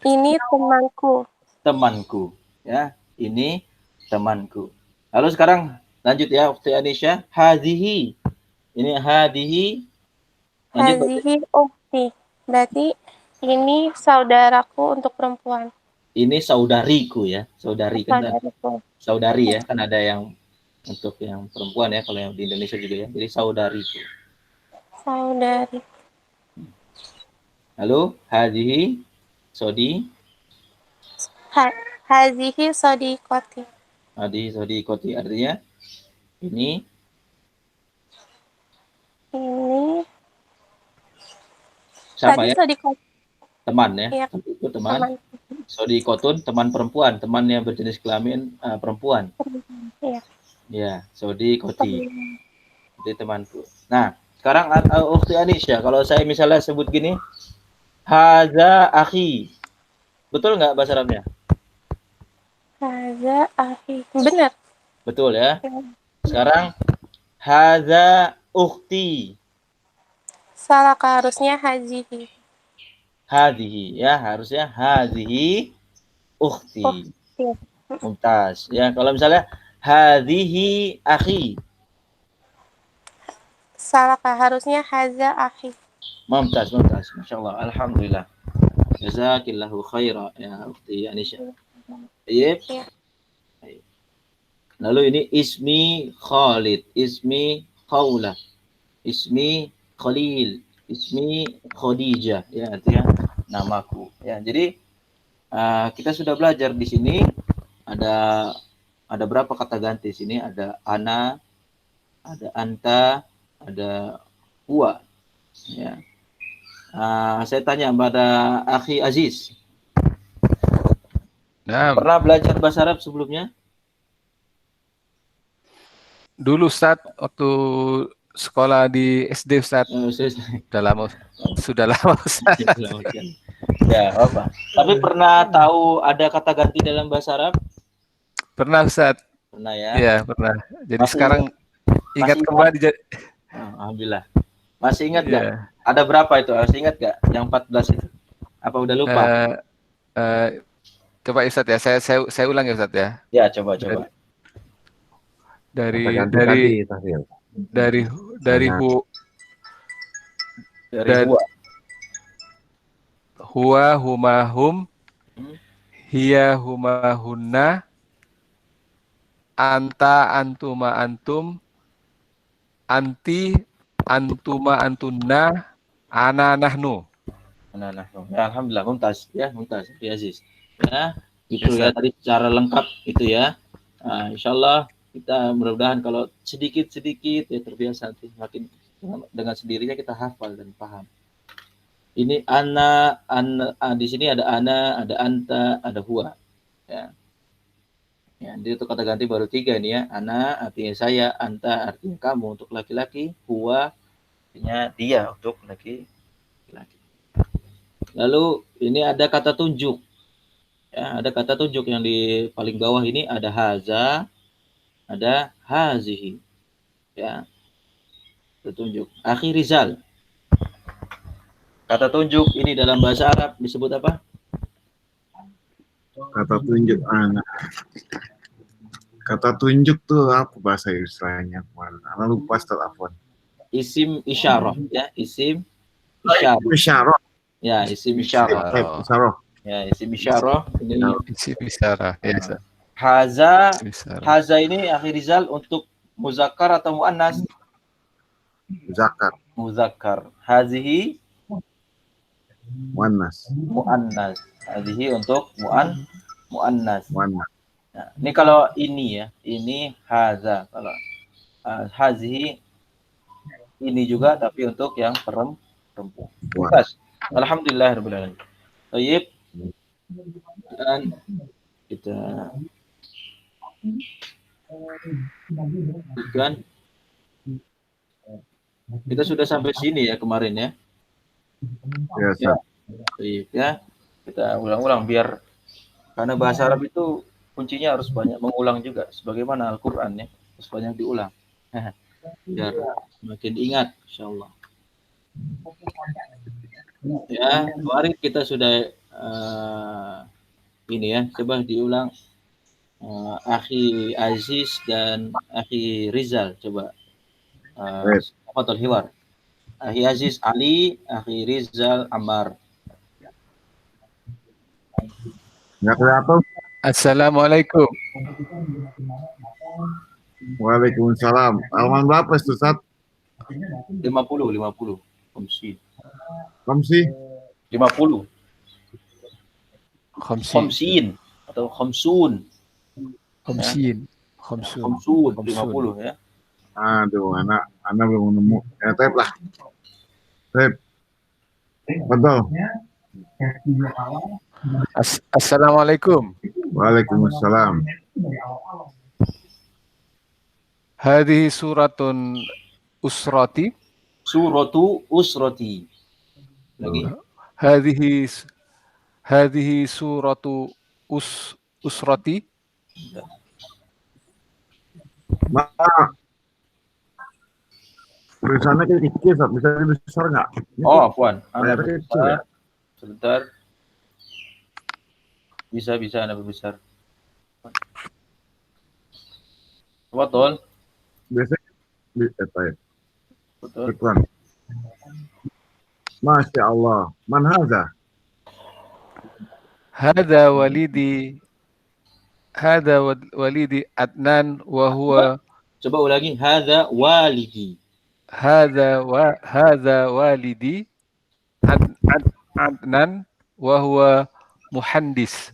Ini temanku. Temanku ya. Ini temanku. Lalu sekarang lanjut ya Ukhti Anisha. Hadhihi. Ini hadihi. Hazihi ukhti. Berarti ini saudaraku untuk perempuan. Ini saudariku ya. Saudari kan. Saudariku. Saudari ya. Kan ada yang untuk yang perempuan ya. Kalau yang di Indonesia juga ya. Jadi saudariku. Saudari. Lalu hadihi sodi. Hazihi sodikoti. Hadihi sodikoti artinya ini sama tadi ya. sodikoti. Teman ya. Iya. Itu teman. Sodikotun teman perempuan. Teman yang berjenis kelamin perempuan. Iya. Ya. Sodikoti. Jadi temanku. Nah. Sekarang Ukhti Anisha, kalau saya misalnya sebut gini, haza akhi. Betul nggak bahasa Arabnya? Haza akhi. Benar. Betul ya. Sekarang haza ukhti. Salah Kak, harusnya hazihi. Hadihi ya, harusnya hadihi ukhti. Mumtaz. Ya, kalau misalnya hadihi akhi. Salah Kak, harusnya haza akhi. Mumtaz, mumtaz. Masyaallah. Alhamdulillah. Jazakillahu khaira ya Ukhti Anisha. Baik. Ya. Lalu ini ismi Khalid, ismi Khawlah, ismi Khalil, ismi Khadijah ya artinya namaku. Ya, jadi kita sudah belajar di sini ada berapa kata ganti sini? Ada ana, ada anta, ada huwa. Ya. Saya tanya pada Akhi Aziz. Nah, Pernah belajar bahasa Arab sebelumnya? dulu Ustaz waktu sekolah di SD Ustaz. Sudah lama Ustaz. Ya, apa? Tapi pernah tahu ada kata ganti dalam bahasa Arab? Pernah Ustaz. Pernah ya? Iya, pernah. Jadi Masih sekarang ingat kembali. Alhamdulillah. Masih ingat nggak? Iya. Ada berapa itu? Masih ingat nggak? Yang 14 itu? Apa udah lupa? Coba Ustaz ya, saya ulang ya Ustaz ya. Ya, coba. Dari huwa huma hum hiya huma hunna anta antuma antum anti antuma antunna ana nahnu. Ya, alhamdulillah mumtaz ya, mumtaz ya Aziz. Ya, itu ya tadi secara lengkap itu ya. Insyaallah kita mudah-mudahan kalau sedikit-sedikit ya terbiasa nanti makin dengan sendirinya kita hafal dan paham. Ini ana di sini ada ana, ada anta, ada huwa. Ya. Ya, jadi untuk kata ganti baru 3 ini ya. Ana artinya saya, anta artinya kamu untuk laki-laki, huwa artinya dia untuk laki-laki. Lalu ini ada kata tunjuk. Ya, ada kata tunjuk yang di paling bawah ini ada haza, ada hazihi. Ya. Tunjuk. Akhi Rizal. Kata tunjuk ini dalam bahasa Arab disebut apa? Kata tunjuk anak. Kata tunjuk tuh apa bahasa istilahnya? Anak lupa Ustaz Afwan. Isim isyarah ya, isim isyarah. Isyarah. Ya, isim isyarah. Isyarah. Ya, isim isyarah ini Isi bisyarah. Ya, Ustaz. haza. Isi bisyarah. Haza ini akhir Rizal untuk muzakkar atau muannas? Zakar. Muzakkar. Hazihi Muannas. muannas. Hazihi untuk muannas. Muannas. Nah, ini kalau ini ya, ini haza. Kalau hazihi ini juga tapi untuk yang perempuan. Bagus. Alhamdulillahirabbil alamin. Baik. Dan kita bukan kita sudah sampai sini ya kemarin ya. Ya, Ustaz. Baik ya. Kita ulang-ulang biar karena bahasa Arab itu kuncinya harus banyak mengulang juga sebagaimana Al-Qur'an ya. Harus banyak diulang. Biar makin ingat insyaallah. Ya, kemarin kita sudah ini ya, coba diulang Akhi Aziz dan Akhi Rizal coba. Fathul Hiwar. Akhi Aziz Ali, Akhi Rizal Ammar. Ya, kelihatan. Assalamualaikum. Waalaikumsalam. Halaman berapa, Ustaz? 50. Komsi. 50. Komsin atau komsun. Khamsin. 50 ya. Aduh, anak belum nemu. Ya, tep lah. Tep. Betul. Assalamualaikum. Waalaikumsalam. Hadhihi suratun usrati. Suratu usrati. Lagi. Hadhihi suratu usrati. Tulisannya kayak kecil, Ustaz. Bisa dibesar nggak? Oh, afwan. Ternyata kecil ya. Sebentar. Bisa Anda berbesar. Betul. Biasanya ya. Betul. Iklan. Masya Allah. Man hadza? Hadza walidi Adnan wa huwa Coba ulangi. Hadza walidi. hadza walidi Adnan wa huwa muhandis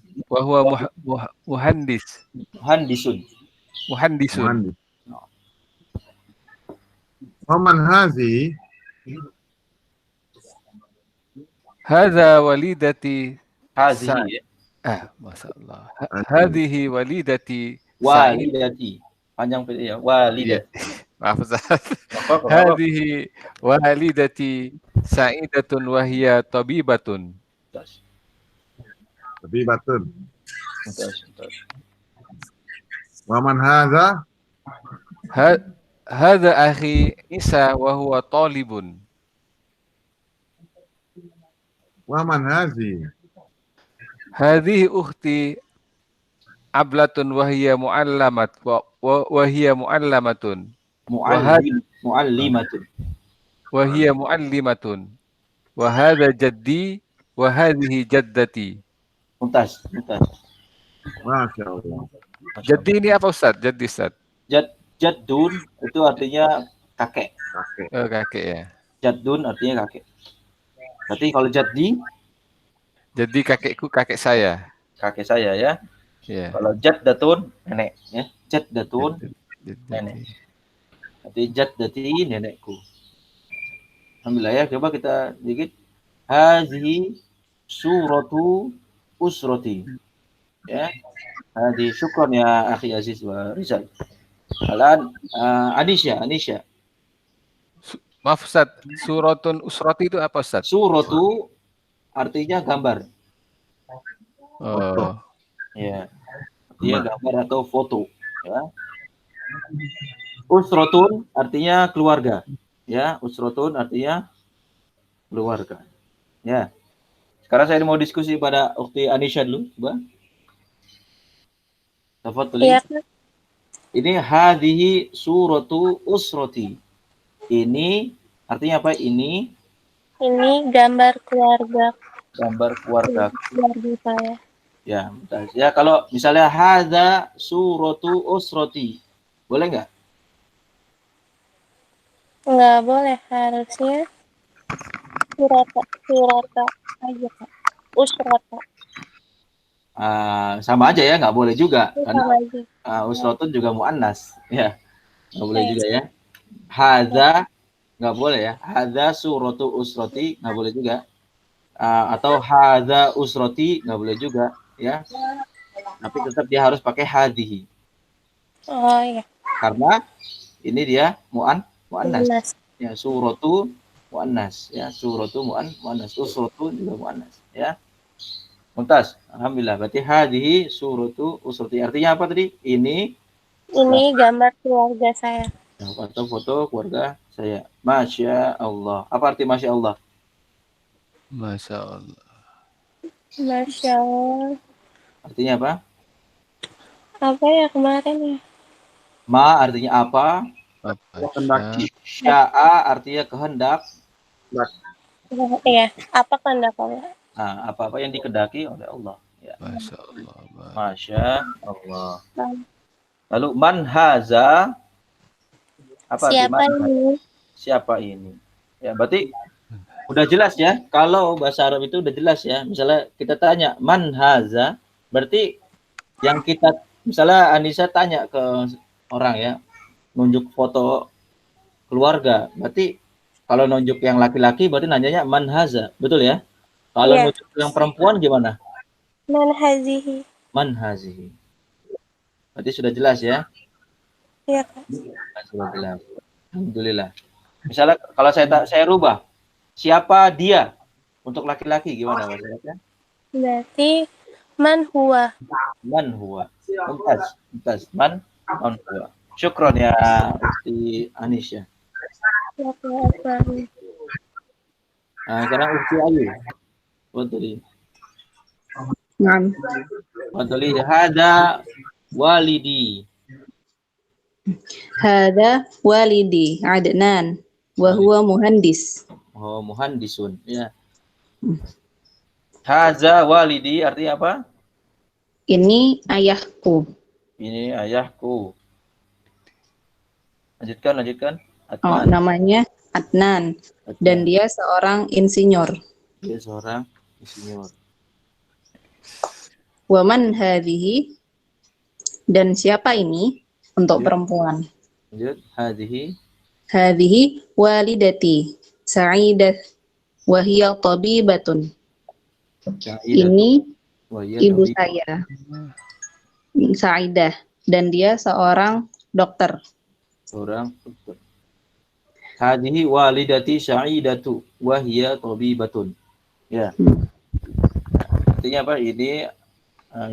Muhandisun. muhandisun. Waman hazi? Hadza walidati Hazihi. masyaallah. Hadhihi walidati Walidati. Panjang ya. Walidati. Maaf Ustaz. Hadhihi walidati sa'idatun wa hiya tabibatun. Tabibatun. Waman hadza? Hadza akhi Isa wa huwa talibun. Waman hazi? Hadhihi ukhti Ablatun wa hiya muallamatun. Muallimatun. Wa hiya muallimatun. Wa hadha jaddi wa hadhihi jaddati. Mumtaz. Masya Allah. Jaddi ini apa Ustaz? Jaddi Ustaz. Jaddun itu artinya kakek. Oh, kakek ya. Jaddun artinya kakek. Berarti kalau jaddi? Jadi kakekku kakek saya. Kakek saya ya. Yeah. Kalau jaddatun nenek ya. Jaddatun nenek. Berarti jaddati nenekku. Alhamdulillah ya. Coba kita dikit. Hazihi suratu usrati. Ya. Hadi syukran ya akhi Aziz wa Rizal. Alan Anisha. Maaf Ustaz, suratun usrati itu apa Ustaz? Suratu artinya gambar. Oh. Ya. Dia gambar atau foto, ya. Usratun artinya keluarga. Ya, usratun artinya keluarga. Ya. Sekarang saya mau diskusi pada Ukhti Anisha dulu, coba. Tafadhali. Iya. Ini hadhihi suratu usrati. Ini artinya apa? Ini Ini gambar keluarga Gambar keluarga. saya. Ya, bentar. Ya, kalau misalnya hadza suratu usrati. Boleh nggak? Nggak boleh, harusnya surata aja, Kak. Usrata. Sama aja ya, nggak boleh juga. Itu Karena sama aja. usratun juga muannas. Ya, nggak boleh Eh, juga ya. Hadza nggak boleh ya. Hadza suratu usrati nggak boleh juga. Atau hadza usrati nggak boleh juga ya. Tapi tetap dia harus pakai hadhihi. Oh iya, Karena ini dia muannas. Mas. Ya, suratu muannas ya, suratu muannas, usratu juga muannas ya. Mumtaz. Alhamdulillah. Berarti hadhihi suratu usrati. Artinya apa tadi? Ini Ini gambar keluarga saya. atau foto keluarga saya. Masya Allah. Apa arti Masya Allah? Masya Allah. Masya Allah. Artinya apa? Apa ya kemarin ya? Ma artinya apa? Apa Sya'a artinya kehendak. Iya, apa kehendak Allah? Apa-apa yang dikehendaki oleh Allah. Ya. Masya Allah. Masya Allah. Lalu man haza, apa arti Siapa man? ini? Siapa ini? Ya, berarti udah jelas ya. Kalau bahasa Arab itu udah jelas ya. Misalnya kita tanya man haza, berarti yang kita misalnya Anissa tanya ke orang ya, nunjuk foto keluarga. Berarti kalau nunjuk yang laki-laki berarti nanyanya man haza, betul ya? Kalau Iya. nunjuk yang perempuan gimana? Man hazihi. Man hazihi. Berarti sudah jelas ya? Iya, Kak. Sudah jelas. Alhamdulillah. Misalnya kalau saya rubah, siapa dia? Untuk laki-laki gimana bahasanya? Berarti man huwa. Man huwa. Mumtaz. Man huwa. Syukron ya Ukti Anisya. Sekarang Ukti Ayu. Betul. Naam. Betul. Hada walidi. Hada walidi Adnan wa huwa muhandis. Oh, muhandisun. Ya. Haza walidi artinya apa? Ini ayahku. Ini ayahku. Lanjutkan. Oh, Adnan. namanya Adnan dan dia seorang insinyur. Dia seorang insinyur. Waman hadhihi, dan siapa ini untuk perempuan? Lanjut. Hadhihi walidati Sa'idah wa hiya tabibatun. Ini ibu saya Sa'idah dan dia seorang dokter. Seorang dokter. Hadhihi walidati Sa'idatu wa hiya tabibatun. Ya. Artinya apa? Ini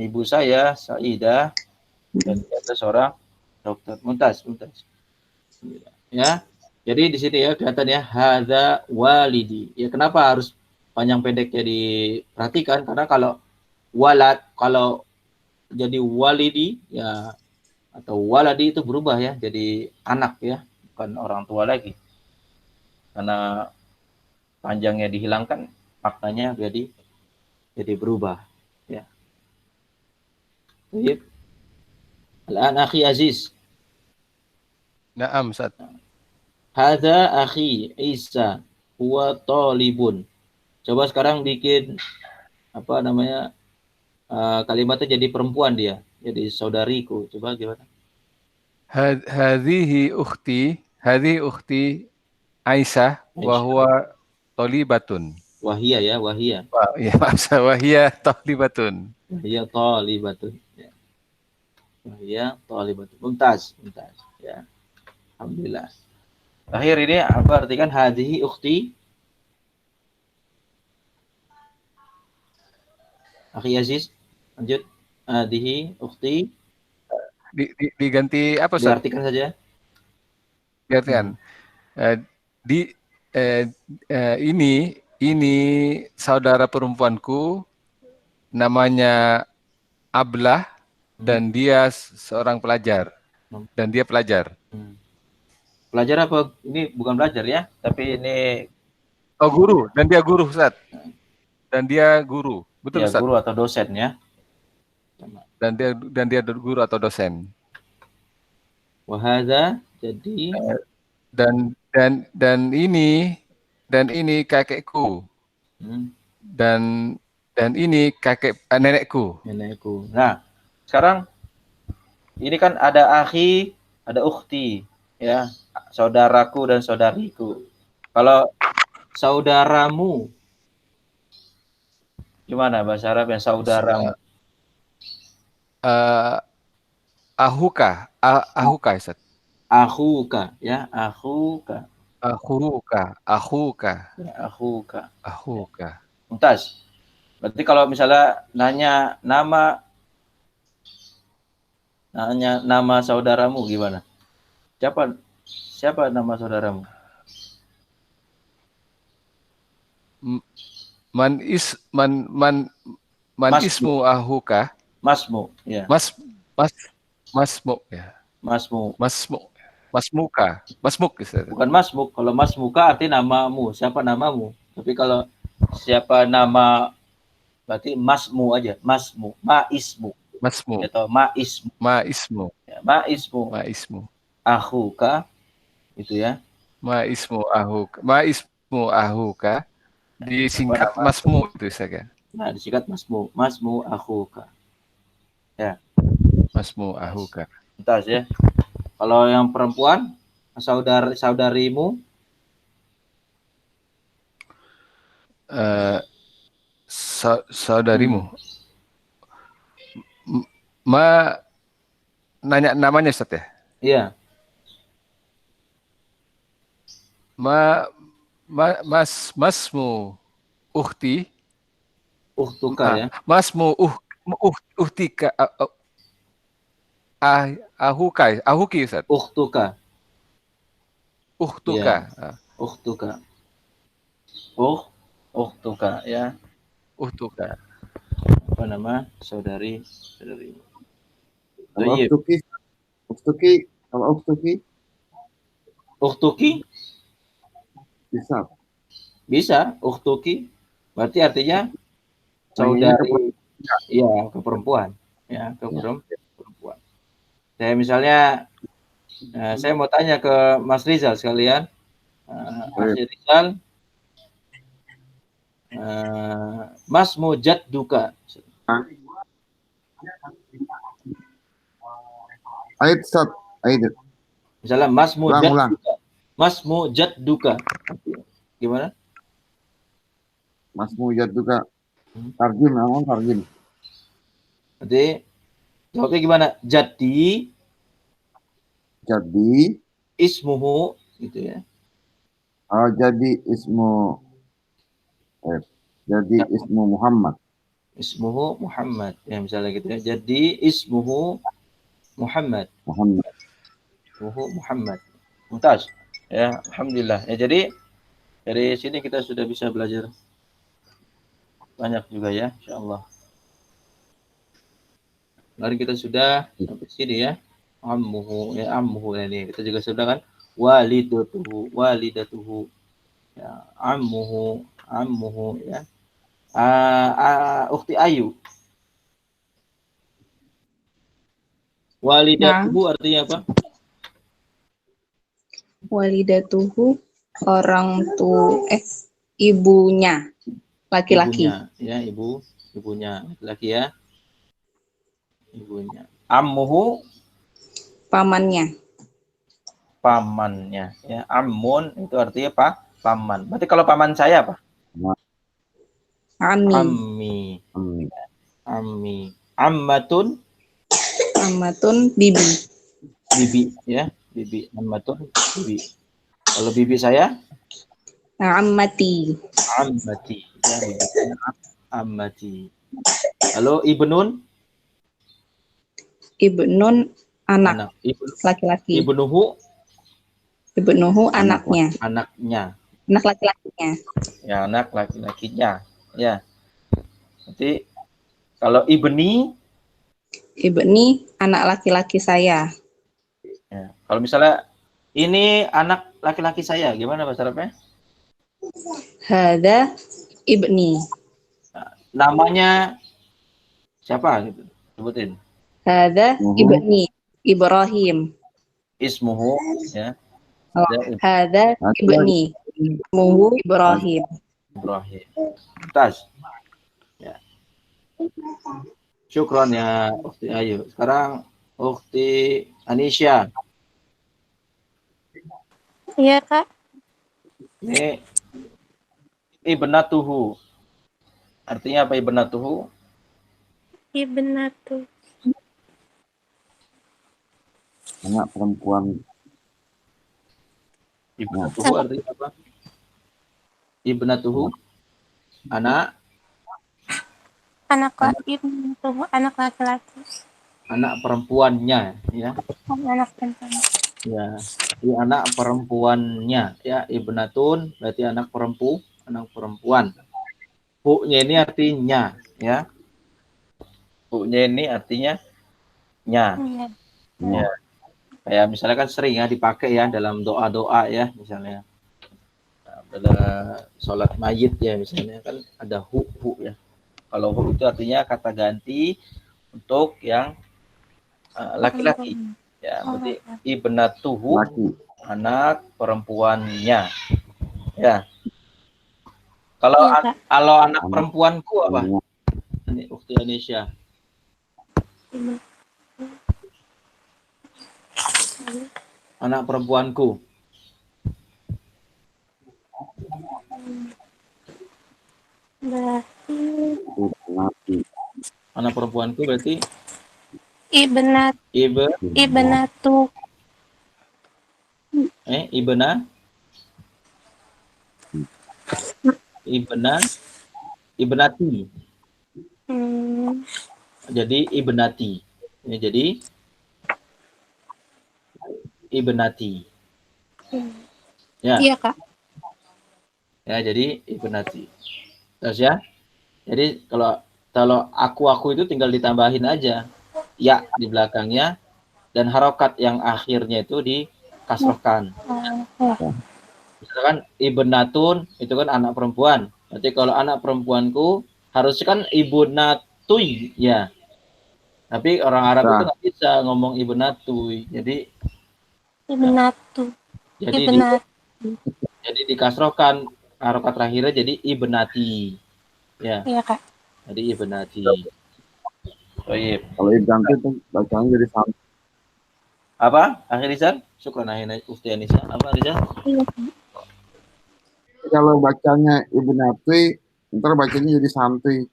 ibu saya Sa'idah dan dia seorang dokter. Mumtaz. Ya. Jadi di sini ya kelihatan ya hadza walidi. Ya kenapa harus panjang pendeknya diperhatikan? Karena kalau kalau jadi walidi ya atau waladi itu berubah ya jadi anak ya, bukan orang tua lagi. Karena panjangnya dihilangkan, maknanya jadi berubah ya. Baik. Al-an akhi Aziz. Naam, Ustaz. Hadza akhi Isa huwa talibun. Coba sekarang bikin apa namanya kalimatnya jadi perempuan dia, jadi saudariku. Coba gimana? Hadhihi ukhti Aisyah wa huwa talibatun. Wahia ya, wahia. Ya, maaf, wahia talibatun. Wahia talibatun. Ya. Wahia talibatun. Mumtaz. Ya. Alhamdulillah. Akhir ini apa artikan hadhihi ukhti? Akhi Aziz, lanjut. Hadhihi ukhti. Diganti apa, Ustaz? Diartikan saja. Diartikan. Ini saudara perempuanku namanya Ablah dan dia seorang pelajar dan dia pelajar. Pelajar apa? Ini bukan belajar ya, tapi ini Oh, guru. Dan dia guru, Ustaz. Dan dia guru. Betul, Ya, Ustaz. guru atau dosen ya. Dan dia guru atau dosen. Wahada, jadi Dan ini kakekku. hmm, Dan ini nenekku. nenekku. Nah, sekarang ini kan ada akhi, ada ukhti, ya, saudaraku dan saudariku. Kalau saudaramu, gimana bahasa Arab yang saudaramu? Ahuka, Ustaz. Akhuka, ya, akhuka, Ahuka. ya, akhuka. Mumtaz. Berarti kalau misalnya nanya nama saudaramu gimana? Siapa nama saudaramu? Man Masmu. ismu ahuka. Masmu, ya. Masmu, ya. Masmuka. Masmuk, Ustaz. Bukan masmuk. Kalau masmuka artinya namamu. Siapa namamu? Tapi kalau siapa nama, berarti masmu aja. Masmu. Maismu. Masmu. Atau maismu. Maismu. Ya, maismu. Akhuka. Itu ya. Maismu ahuka. Disingkat masmu itu, Ustaz, ya. Nah, disingkat masmu. Masmu akhuka. Ya. Masmu ahuka. Entas ya. Kalau yang perempuan, saudarimu, saudarimu. Nanya namanya, Ustaz, ya? Iya. Masmu ukhti. Uhtuka ya. Masmu uhtika. Ahuki, Ustaz. Uhtuka. Uhtuka. Ya. Uhtuka. Uhtuka ya. Uhtuka. Apa nama saudari? Kalau Uktuki bisa. Bisa, Uhtuki. Berarti artinya saudari. Iya, ke perempuan. Ya, ke perempuan. Saya misalnya, saya mau tanya ke Mas Rizal sekalian. Mas Rizal, Masmu jadduka. Ayat. Misalnya Masmu Ulang. jadduka. Gimana? Masmu jadduka. Tarjim. Nanti jawabnya gimana? Jadi ismuhu gitu ya. Oh, jadi ismu Muhammad. Ismuhu Muhammad. Ya misalnya gitu ya. Jadi ismuhu Muhammad. Ismuhu Muhammad. Mumtaz. Ya, alhamdulillah. Ya, jadi dari sini kita sudah bisa belajar banyak juga ya, insyaallah. Kemarin kita sudah sampai sini ya. Ammuhu ini. Kita juga sudah kan walidatuhu. Ya, ammuhu ya. Ukhti Ayu. Walidatuhu artinya apa? Walidatuhu ibunya laki-laki. Ya, ibunya laki-laki ya. Ibunya. Ammuhu Pamannya. Ya. Ammun itu artinya paman. Berarti kalau paman saya apa? Ammi. Ammatun bibi ya. Bibi. Ammatun bibi. Kalau bibi saya? Ammati. Ya, bibi. Ammati. Lalu ibnun anak laki-laki. Ibnuhu anaknya. Anak laki-lakinya. Ya, anak laki-lakinya. Ya. Nanti kalau ibni anak laki-laki saya. Ya. Kalau misalnya ini anak laki-laki saya, gimana bahasa Arabnya? Hada ibni. Namanya siapa gitu? Sebutin. Hada ibni. Ibrahim. Ismuhu ya. Oh, Ya, hada ibni. Ismuhu Ibrahim. Ibrahim. Tas. Ya. Syukron ya Ukti Ayu. Sekarang Ukti Anisha. Iya, Kak. Ini ibnatuhu. Artinya apa ibnatuhu? Ibnatu. Anak perempuan. Ibnatuhu artinya apa? Ibnatuhu. Anak Anak ibnatu, anak laki-laki. anak perempuannya ya. Anak perempuan. Ya. Ini anak perempuannya ya, ibnatun berarti anak perempuan. Hu-nya ini artinya ya. Hu-nya ini artinya nya. Iya. Ya. Kayak misalnya kan sering ya dipakai ya dalam doa-doa ya misalnya. Pada sholat mayit ya misalnya kan ada hu ya. Kalau hu itu artinya kata ganti untuk yang laki-laki. Ya, berarti ibnatuhu anak perempuannya. Ya. Kalau Iya, Kak. kalau anak perempuanku apa? Ini Ukti Indonesia. Anak perempuanku. Berarti Anak perempuanku berarti ibnatu. ibna ibnati. Jadi ibnati. Ya, jadi ibnati. Ya. Iya, Kak. Ya, jadi ibnati. Terus ya. Jadi kalau aku itu tinggal ditambahin aja ya di belakangnya dan harokat yang akhirnya itu dikasrohkan. Misalkan ibnatun itu kan anak perempuan. Berarti kalau anak perempuanku harusnya kan ibnatuy ya. Tapi orang Arab itu nggak bisa ngomong ibnatuy. Jadi Ibnatu. jadi dikasrohkan harokat terakhirnya jadi ibnati. Ya. Iya, Kak. Jadi ibnati. Baik. Kalau ibnati itu bacaan jadi sama. Apa? Akhir Rizal? Syukran akhirnya Ufti Anissa. Apa Rizal? Kalau bacanya ibnati, ntar bacanya jadi santuy.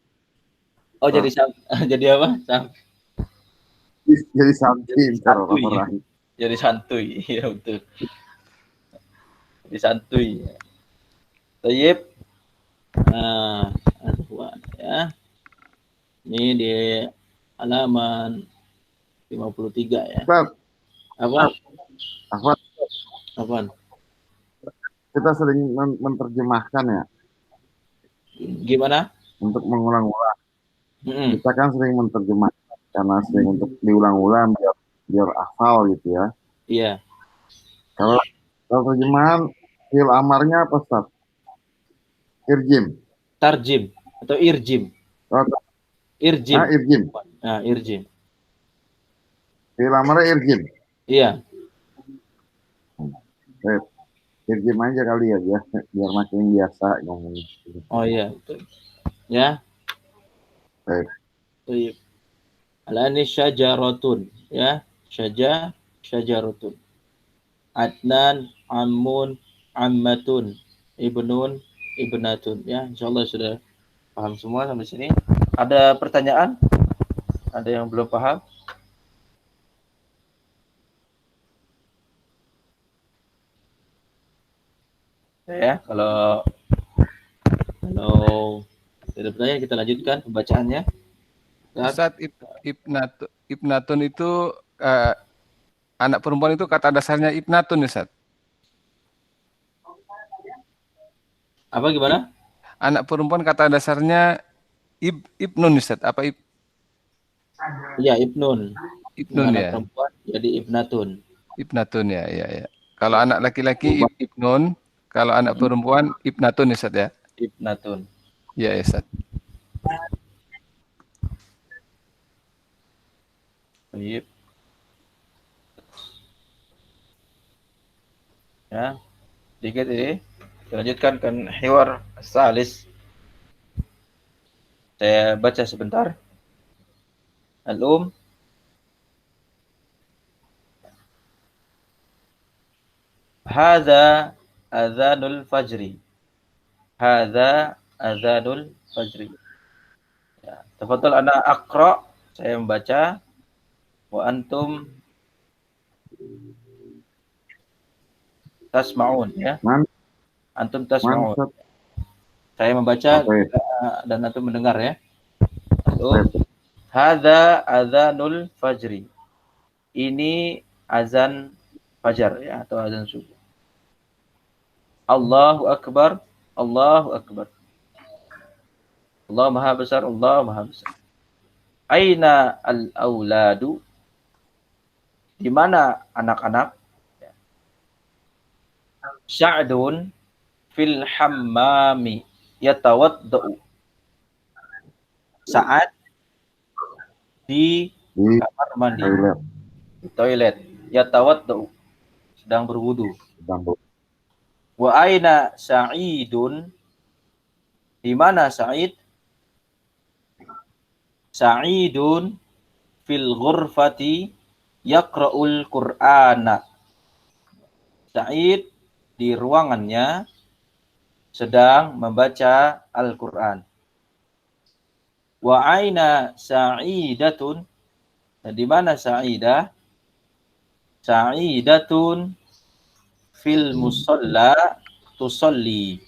Oh, jadi jadi apa? Jadi santuy ntar orang. Jadi santuy. Iya betul. Jadi santuy. Tayyib. Nah, ya. Ini di halaman 53 ya. Apa? Kita sering menerjemahkan ya. Gimana? Untuk mengulang-ulang. Kita kan sering menerjemahkan karena sering untuk diulang-ulang biar hafal gitu ya. Iya. Kalau terjemahan fi'il amarnya apa, Ustaz? Irjim. Tarjim atau irjim. Irjim. Irjim. Nah, irjim. Fi'il amarnya irjim. Iya. Irjim aja kali ya biar makin biasa ngomongnya. Oh iya, betul. Ya. Baik. Alani syajaratun ya. Syajaratun. Adnan, ammun, ammatun, ibnun, ibnatun ya. Insyaallah sudah paham semua sampai sini. Ada pertanyaan? Ada yang belum paham? Ya, kalau tidak pertanyaan kita lanjutkan pembacaannya. Ustaz, ibnatun itu anak perempuan itu kata dasarnya ibnatun, Ustaz. Apa gimana? Anak perempuan kata dasarnya ibnun, Ustaz. Apa Iya, ibnun. Ibnun anak ya. Perempuan jadi ibnatun. Ibnatun ya. Kalau anak laki-laki ibnun, Kalau anak perempuan ibnatun Ustaz ya. Ibnatun. Iya Ustaz. Baik. Ya, sedikit ini. Dilanjutkan kan hiwar salis. Saya baca sebentar. Al-um. Hadza adzanul fajri. Hadza adzanul fajri. Ya, tafadhal ana aqra, saya membaca, wa antum tasma'un ya. Antum tasma'un. Mantap. Saya membaca Oke. dan antum mendengar ya. Hadza adzanul fajri. Ini azan fajar ya, atau azan subuh. Allahu akbar, Allahu akbar. Allah Maha Besar, Allah Maha Besar. Aina al-auladu? Di mana anak-anak? Sya'dun fil hammami yatawaddau. Saat di kamar mandi, di toilet, yatawaddau, sedang berwudu. Wa aina Sa'idun? Di mana Sa'id? Sa'idun fil ghurfati yaqra'ul Qur'ana. Sa'id di ruangannya sedang membaca Al-Qur'an. Wa aina Sa'idatun? Dan di mana Sa'idah? Sa'idatun fil musalla tusalli.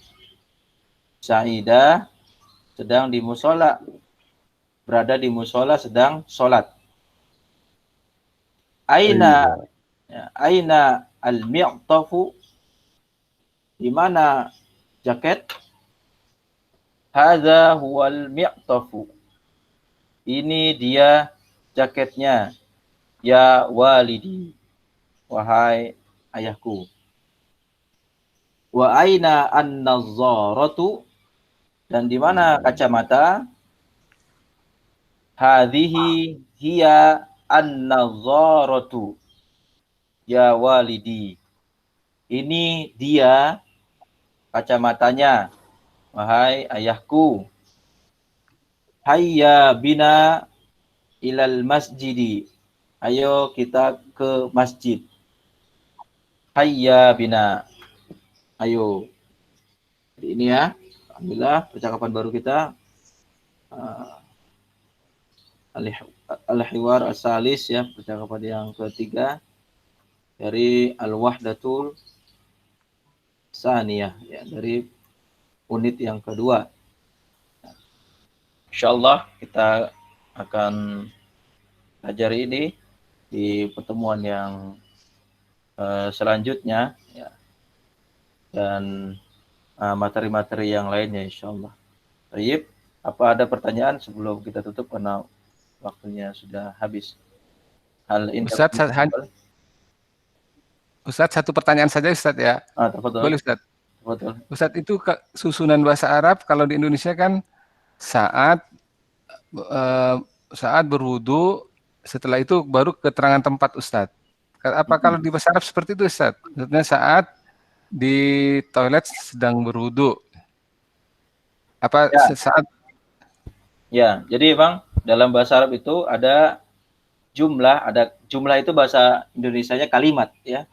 Sa'idah sedang di musola, berada di musola sedang sholat. Aina aina al-mi'tafu? Di mana jaket? Hadza huwal mi'tafu. Ini dia jaketnya. Ya walidi, wahai ayahku. Wa aina an-nazzaratu? Dan di mana kacamata? Hadhihi hiya an-nazzaratu. Ya walidi. Ini dia kacamatanya, wahai ayahku. Hayya bina ilal masjidi. Ayo kita ke masjid. Hayya bina. Ayo. Jadi ini ya. Alhamdulillah percakapan baru kita. Al-hiwar as-salis ya, percakapan yang ketiga dari al-wahdatul saniyah ya, dari unit yang kedua. Insyaallah kita akan pelajari ini di pertemuan yang selanjutnya ya. Dan materi-materi yang lainnya insyaallah. Baik, apa ada pertanyaan sebelum kita tutup karena waktunya sudah habis? Ustadz, satu pertanyaan saja Ustadz ya. Boleh Ustadz? Ustadz, itu susunan bahasa Arab kalau di Indonesia kan saat berwudu, setelah itu baru keterangan tempat Ustadz. Apa kalau di bahasa Arab seperti itu Ustadz? Maksudnya saat di toilet sedang berwudu. Apa ya. Saat? Ya, jadi Bang, dalam bahasa Arab itu ada jumlah itu bahasa Indonesianya kalimat ya.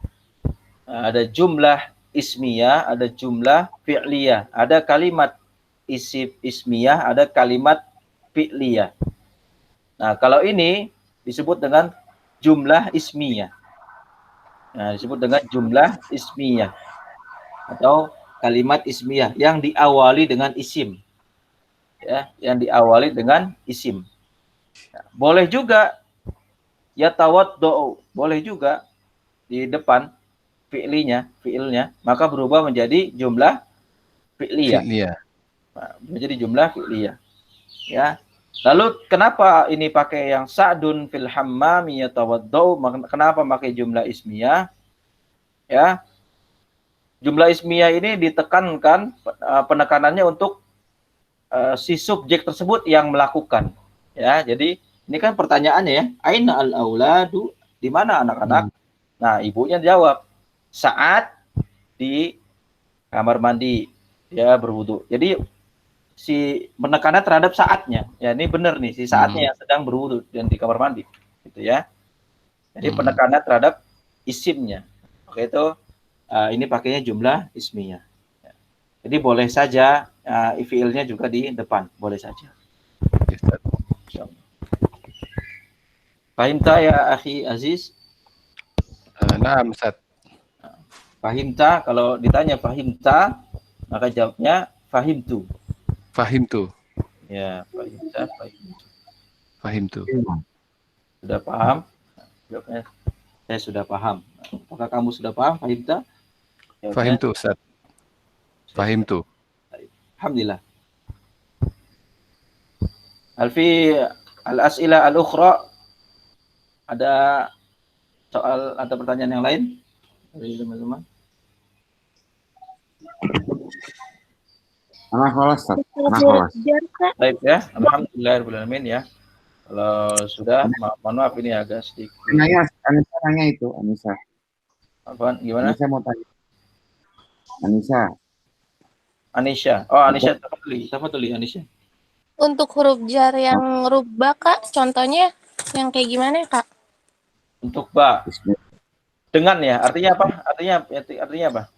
Ada jumlah ismiyah, ada jumlah fi'liyah, ada kalimat ismiyah, ada kalimat fi'liyah. Nah, kalau ini disebut dengan jumlah ismiyah. Nah, disebut dengan jumlah ismiyah atau kalimat ismiyah yang diawali dengan isim. Ya, yang diawali dengan isim. Nah, boleh juga yatawaddu, boleh juga di depan fi'ilnya, maka berubah menjadi jumlah fi'liyah. Nah, menjadi jumlah fi'liyah. Ya. Lalu kenapa ini pakai yang sa'dun fil hammami yatawaddu? Kenapa pakai jumlah ismiyah? Ya. jumlah ismiyah ini ditekankan penekanannya untuk si subjek tersebut yang melakukan. Ya, jadi ini kan pertanyaannya ya, aina al-auladu, di mana anak-anak? Nah, ibunya jawab, saat di kamar mandi, ya berwudu. Jadi si penekannya terhadap saatnya. Ya, ini benar nih, si saatnya yang sedang berwudu dan di kamar mandi, gitu ya. Jadi penekannya terhadap isimnya. Oke, itu ini pakainya jumlah ismiyah. Jadi boleh saja fiilnya juga di depan, boleh saja. Fahimta ya akhi Aziz? Naam, Ustaz. Fahimta, kalau ditanya fahimta, maka jawabnya fahimtu. Fahimtu. Ya, fahimta, fahimtu. Fahimtu. Sudah paham? Jawabnya, saya sudah paham. Apakah kamu sudah paham, fahimta? Jawabnya, Fahimtu, Ustaz. Fahimtu. Alhamdulillah. Alfi al-as'ila al-ukhra, ada soal atau pertanyaan yang lain dari teman-teman? Anak kelas, anak kelas. Baik ya, alhamdulillahirobbilalamin ya. Kalau sudah, mohon maaf ini agak sedikit. Anissa nanya itu, Anissa. Apa? Gimana? Anissa mau tanya. Anissa. Anisha. Oh, Anisha, tafadhali Anisha. Untuk huruf jar yang rubba, Kak, contohnya yang kayak gimana, Kak? Untuk ba. Dengan ya, artinya apa? Artinya apa?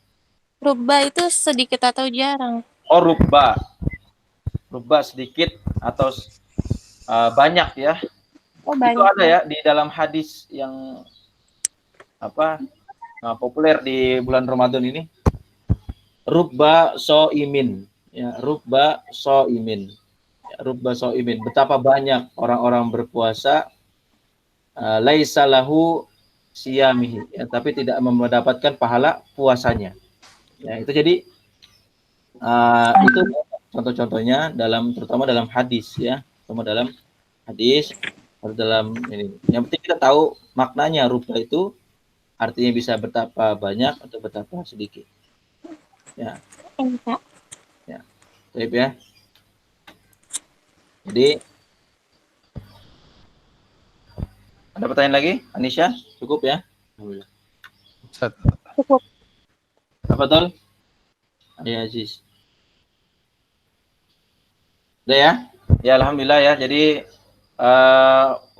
Rubba itu sedikit atau jarang? Oh, rubba. Rubba sedikit atau banyak ya. Oh, Itu banyak. ada ya di dalam hadis yang populer di bulan Ramadan ini. Rubba so'imin. Ya, rubba so'imin. Ya, rubba so'imin. Betapa banyak orang-orang berpuasa laisa lahu siyamihi, ya, tapi tidak mendapatkan pahala puasanya. Ya, itu jadi itu contoh-contohnya terutama dalam hadis ya, terutama dalam hadis atau dalam ini. Yang penting kita tahu maknanya rubba itu artinya bisa betapa banyak atau betapa sedikit. Ya. Ya. Baik ya. Jadi ada pertanyaan lagi, Anisha? Cukup ya? Alhamdulillah. Ustaz. Cukup. Apa tol? Ya Aziz. Udah ya? Ya alhamdulillah ya. Jadi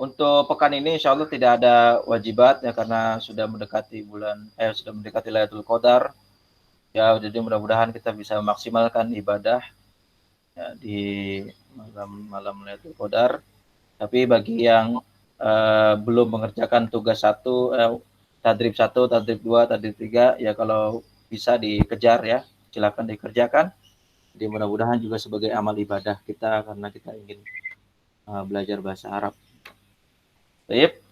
untuk pekan ini insya Allah tidak ada wajibat ya karena sudah mendekati Lailatul Qadar. Ya jadi mudah-mudahan kita bisa memaksimalkan ibadah ya, di malam Lailatul Qadar. Tapi bagi yang belum mengerjakan tugas tadrib 1, tadrib 2, tadrib 3, ya kalau bisa dikejar ya, silakan dikerjakan. Jadi mudah-mudahan juga sebagai amal ibadah kita karena kita ingin belajar bahasa Arab. Baik.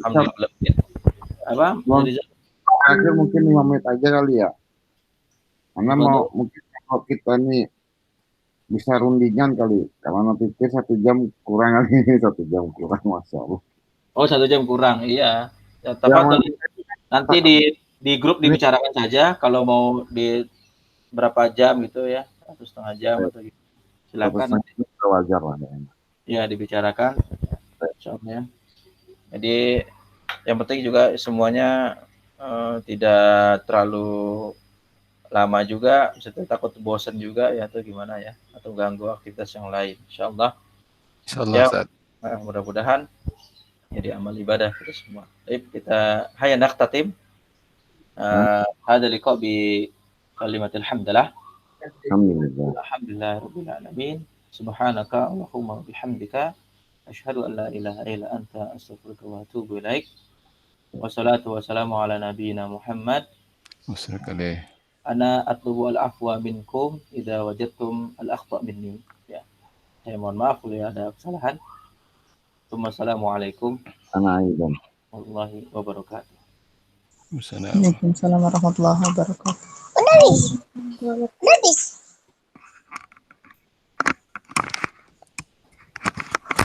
Alhamdulillah. Apa? Akhir mungkin 5 menit aja kali ya. Karena mungkin kalau kita nih bisa rundingan kali. Kalau nanti pikir 1 jam kurang kali ini, 1 jam kurang, Masya Allah. Oh 1 jam kurang, iya. Ya, nanti di grup dibicarakan saja. Kalau mau di berapa jam gitu ya, 1,5 jam atau gitu. Silakan. Wajar lah. Ya dibicarakan. Soalnya. Jadi yang penting juga semuanya tidak terlalu lama juga, saya takut bosan juga ya atau gimana ya, atau ganggu aktivitas yang lain. Insyaallah. Insyaallah, Ustaz. Ya, mudah-mudahan jadi amal ibadah kita semua. Baik, kita hayya naqtatim. Hada liqa bi kalimatil hamdalah. Alhamdulillah rabbil alamin. Subhanaka Allahumma bihamdika asyhadu an la ilaha illa anta astaghfiruka wa atubu ilaik. Wassalatu wassalamu ala nabiyyina Muhammad. Wassalamualaikum. Ana atlubu al-afwa minkum idza wajadtum al-akhta minni. Ya. Saya mohon maaf kalau ada kesalahan. Wassalamualaikum warahmatullahi wabarakatuh. Waalaikumsalam warahmatullahi wabarakatuh.